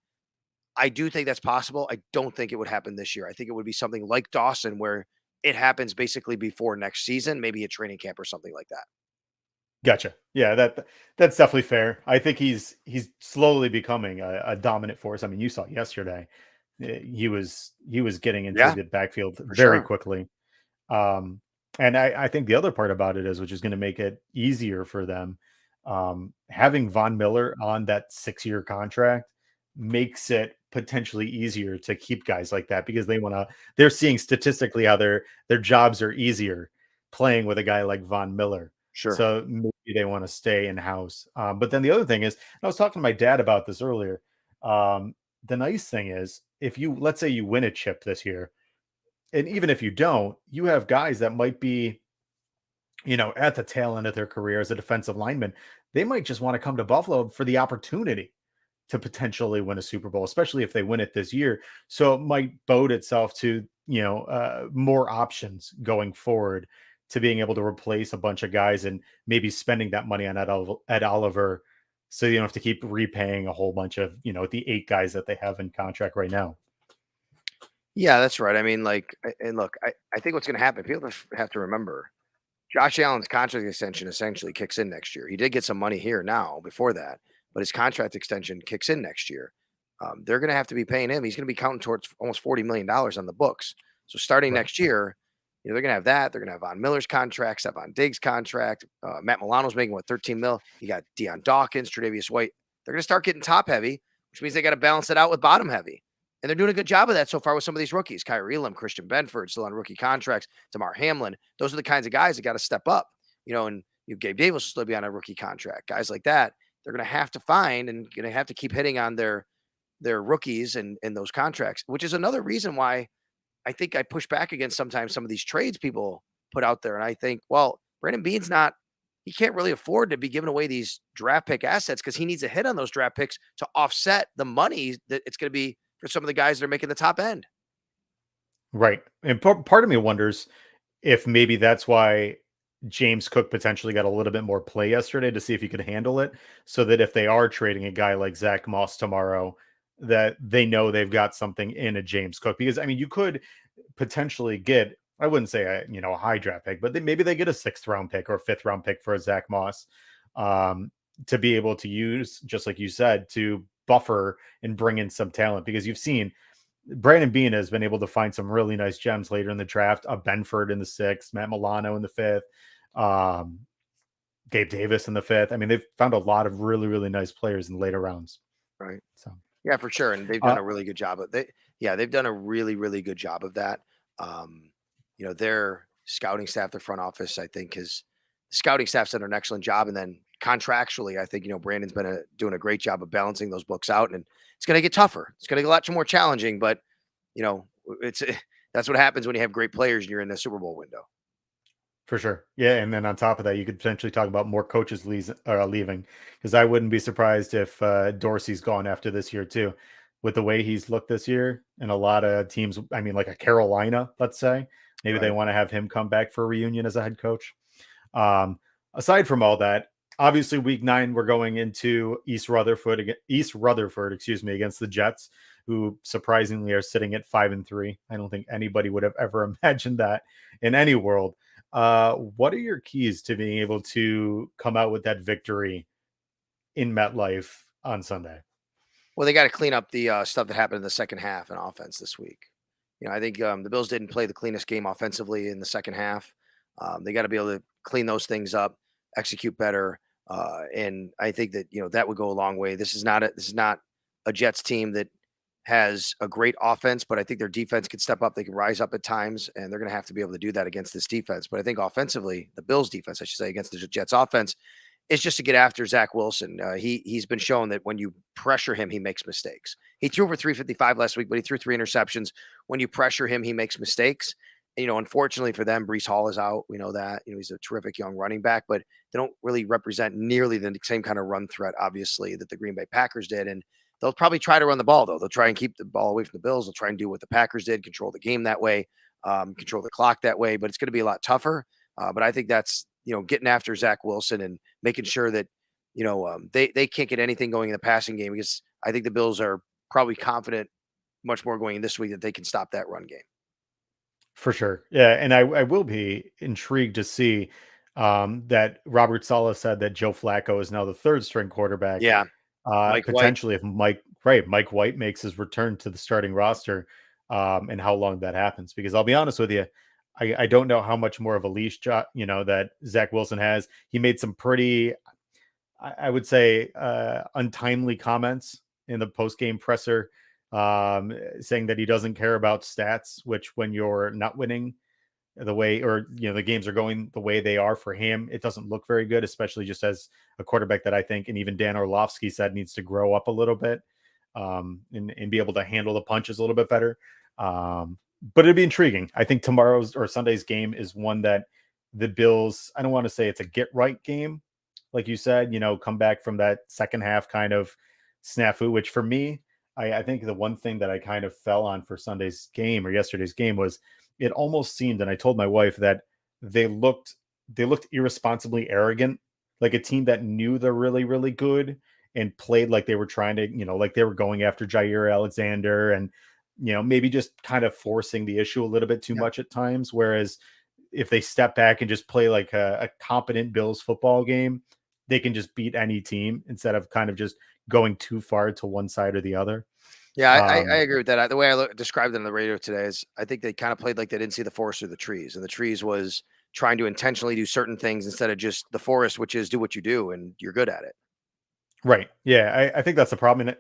I do think that's possible. I don't think it would happen this year. I think it would be something like Dawson where it happens basically before next season, maybe a training camp or something like that. Gotcha. Yeah, that's definitely fair. I think he's slowly becoming a dominant force. I mean, you saw yesterday. He was getting into Yeah, the backfield for very sure. quickly. Um, and I think the other part about it is, which is going to make it easier for them, having Von Miller on that 6-year contract makes it potentially easier to keep guys like that because they're seeing statistically how their jobs are easier playing with a guy like Von Miller. Sure. So maybe they want to stay in house. But then the other thing is, I was talking to my dad about this earlier. Um, the nice thing is, if you, let's say you win a chip this year, and even if you don't, you have guys that might be, at the tail end of their career as a defensive lineman. They might just want to come to Buffalo for the opportunity to potentially win a Super Bowl, especially if they win it this year. So it might bode itself to, more options going forward to being able to replace a bunch of guys and maybe spending that money on Ed Oliver. So you don't have to keep repaying a whole bunch of, the 8 guys that they have in contract right now. Yeah, that's right. I mean, and look, I think what's going to happen, people have to remember Josh Allen's contract extension essentially kicks in next year. He did get some money here now before that, but his contract extension kicks in next year. They're going to have to be paying him. He's going to be counting towards almost $40 million on the books. So starting Right. next year, they're going to have that. They're going to have Von Miller's contract, Stephon Diggs' contract. Matt Milano's making, 13 mil. You got Deion Dawkins, Tre'Davious White. They're going to start getting top heavy, which means they got to balance it out with bottom heavy. And they're doing a good job of that so far with some of these rookies. Kyrie Elam, Christian Benford, still on rookie contracts. Damar Hamlin. Those are the kinds of guys that got to step up. And Gabe Davis will still be on a rookie contract. Guys like that, they're going to have to find and going to have to keep hitting on their rookies and those contracts, which is another reason why I think I push back against sometimes some of these trades people put out there. And I think, well, Brandon Beane's he can't really afford to be giving away these draft pick assets because he needs a hit on those draft picks to offset the money that it's going to be for some of the guys that are making the top end. Right. And part of me wonders if maybe that's why James Cook potentially got a little bit more play yesterday to see if he could handle it, so that if they are trading a guy like Zach Moss tomorrow, that they know they've got something in a James Cook. Because, I mean, you could potentially get, I wouldn't say a high draft pick, but maybe they get a 6th round pick or a 5th round pick for a Zach Moss, to be able to use, just like you said, to buffer and bring in some talent. Because you've seen Brandon Beane has been able to find some really nice gems later in the draft. Benford in the 6th, Matt Milano in the 5th, Gabe Davis in the 5th. I mean, they've found a lot of really, really nice players in later rounds. Right. So yeah, for sure. And they've done a really good job of they've done a really, really good job of that. Their scouting staff, their front office, I think the scouting staff's done an excellent job. And then contractually, I think, Brandon's been doing a great job of balancing those books out, and it's going to get tougher. It's going to get a lot more challenging, but that's what happens when you have great players and you're in the Super Bowl window. for sure. Yeah. And then on top of that, you could potentially talk about more coaches leaving, because I wouldn't be surprised if Dorsey's gone after this year too, with the way he's looked this year. And a lot of teams, I mean, like a Carolina, let's say, maybe they want to have him come back for a reunion as a head coach. Aside from all that, obviously week 9, we're going into East Rutherford, against the Jets, who surprisingly are sitting at 5-3. I don't think anybody would have ever imagined that in any world. What are your keys to being able to come out with that victory in MetLife on Sunday? Well, they got to clean up the stuff that happened in the second half in offense this week. I think the Bills didn't play the cleanest game offensively in the second half. They got to be able to clean those things up, execute better, and I think that that would go a long way. This is not a Jets team that has a great offense, but I think their defense could step up. They can rise up at times, and they're going to have to be able to do that against this defense. But I think offensively, the Bills' defense, I should say, against the Jets' offense, is just to get after Zach Wilson. He's been shown that when you pressure him, he makes mistakes. He threw over 355 last week, but he threw 3 interceptions. When you pressure him, he makes mistakes. Unfortunately for them, Breece Hall is out. We know that. He's a terrific young running back, but they don't really represent nearly the same kind of run threat, obviously, that the Green Bay Packers did. And they'll probably try to run the ball, though. They'll try and keep the ball away from the Bills. They'll try and do what the Packers did, control the game that way, control the clock that way. But it's going to be a lot tougher. But I think that's, getting after Zach Wilson and making sure that, they can't get anything going in the passing game, because I think the Bills are probably confident much more going in this week that they can stop that run game. For sure. Yeah. And I will be intrigued to see that Robert Saleh said that Joe Flacco is now the 3rd string quarterback. Yeah. Mike Potentially White. If Mike White makes his return to the starting roster, and how long that happens. Because I'll be honest with you, I don't know how much more of a leash, that Zach Wilson has. He made some pretty, I would say, untimely comments in the post-game presser, saying that he doesn't care about stats, which when you're not winning the way, or the games are going the way they are for him, it doesn't look very good, especially just as a quarterback that I think, and even Dan Orlovsky said, needs to grow up a little bit. and be able to handle the punches a little bit better. But it'd be intriguing. I think tomorrow's or Sunday's game is one that the Bills, I don't want to say it's a get right game, like you said, come back from that second half kind of snafu, which for me, I think the one thing that I kind of fell on for Sunday's game or yesterday's game was it almost seemed, and I told my wife that they looked irresponsibly arrogant, like a team that knew they're really, really good and played like they were trying to, like they were going after Jair Alexander and, maybe just kind of forcing the issue a little bit too much at times. Whereas if they step back and just play like a competent Bills football game, they can just beat any team instead of kind of just going too far to one side or the other. Yeah, I agree with that. The way I described it on the radio today is I think they kind of played like they didn't see the forest through the trees, and the trees was trying to intentionally do certain things instead of just the forest, which is do what you do and you're good at it. Right. Yeah, I think that's the problem.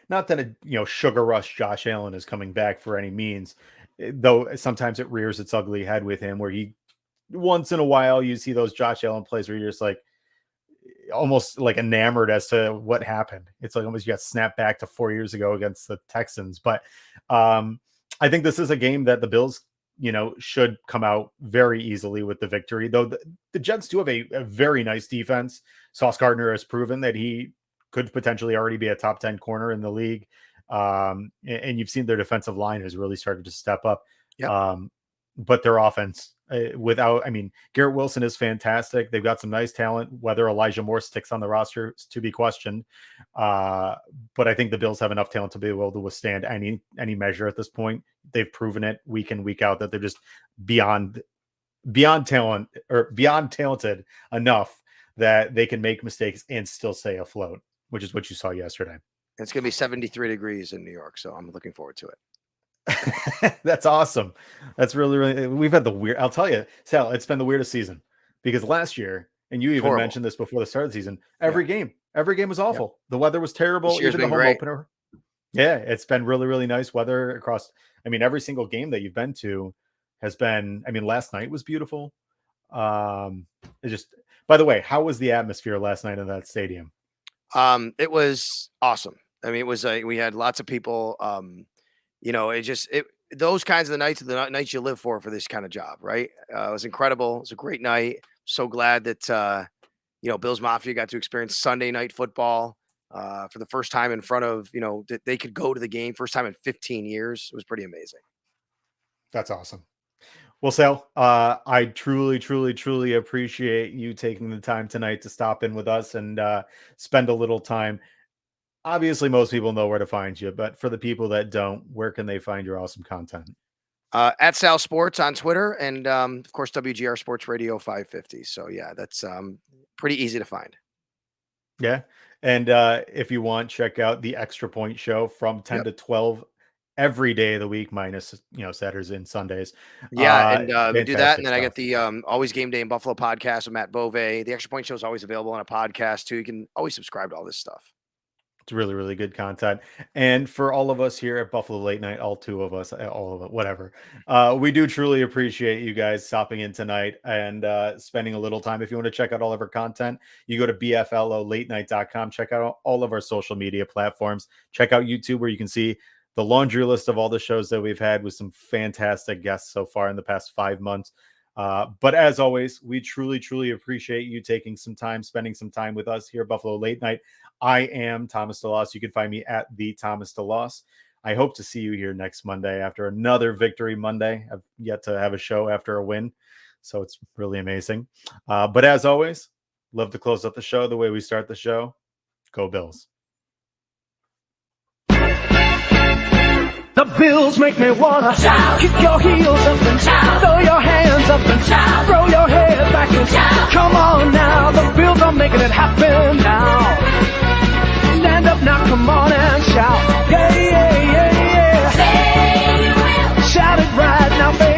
Not that sugar rush Josh Allen is coming back for any means, though sometimes it rears its ugly head with him, where he once in a while you see those Josh Allen plays where you're just like almost like enamored as to what happened. It's like almost you got snapped back to 4 years ago against the Texans. But I think this is a game that the Bills, should come out very easily with the victory, though the Jets do have a very nice defense. Sauce Gardner has proven that he could potentially already be a top 10 corner in the league. And you've seen their defensive line has really started to step up. Yep. But their offense Garrett Wilson is fantastic. They've got some nice talent. Whether Elijah Moore sticks on the roster is to be questioned. But I think the Bills have enough talent to be able to withstand any measure at this point. They've proven it week in, week out that they're just beyond talent or beyond talented enough that they can make mistakes and still stay afloat, which is what you saw yesterday. It's going to be 73 degrees in New York, so I'm looking forward to it. That's awesome. That's really, we've had I'll tell you, Sal, it's been the weirdest season because last year, and you even mentioned this before the start of the season, every game was awful. Yep. The weather was terrible. Even the home opener. Yeah, it's been really, really nice weather across. Every single game that you've been to has been, last night was beautiful. It just, by the way, how was the atmosphere last night in that stadium? It was awesome. It was we had lots of people, those kinds of the nights you live for this kind of job, right? It was incredible. It was a great night. So glad that, Bills Mafia got to experience Sunday night football for the first time in front of, that they could go to the game first time in 15 years. It was pretty amazing. That's awesome. Well, Sal, I truly, truly, truly appreciate you taking the time tonight to stop in with us and spend a little time. Obviously, most people know where to find you, but for the people that don't, where can they find your awesome content? At Sal Sports on Twitter and, of course, WGR Sports Radio 550. So, yeah, that's pretty easy to find. Yeah. And if you want, check out the Extra Point Show from 10 to 12 every day of the week, minus, Saturdays and Sundays. Yeah. And we do that. And then I get the Always Game Day in Buffalo podcast with Matt Bove. The Extra Point Show is always available on a podcast, too. You can always subscribe to all this stuff. It's really, really good content. And for all of us here at Buffalo Late Night, all two of us, all of it, whatever, we do truly appreciate you guys stopping in tonight and spending a little time. If you want to check out all of our content, you go to bflolatenight.com. Check out all of our social media platforms. Check out YouTube, where you can see the laundry list of all the shows that we've had with some fantastic guests so far in the past 5 months. But as always, we truly, truly appreciate you taking some time, spending some time with us here at Buffalo Late Night. I am Thomas DeLoss. You can find me at the Thomas DeLoss. I hope to see you here next Monday after another Victory Monday. I've yet to have a show after a win, so it's really amazing. But as always, love to close up the show the way we start the show. Go Bills. The Bills make me wanna shout. Kick your heels up and shout. Throw your hands up and shout. Throw your head back and shout. Come on now, the Bills are making it happen now. Stand up now, come on and shout. Yeah, yeah, yeah, yeah. Say you will. Shout it right now, baby.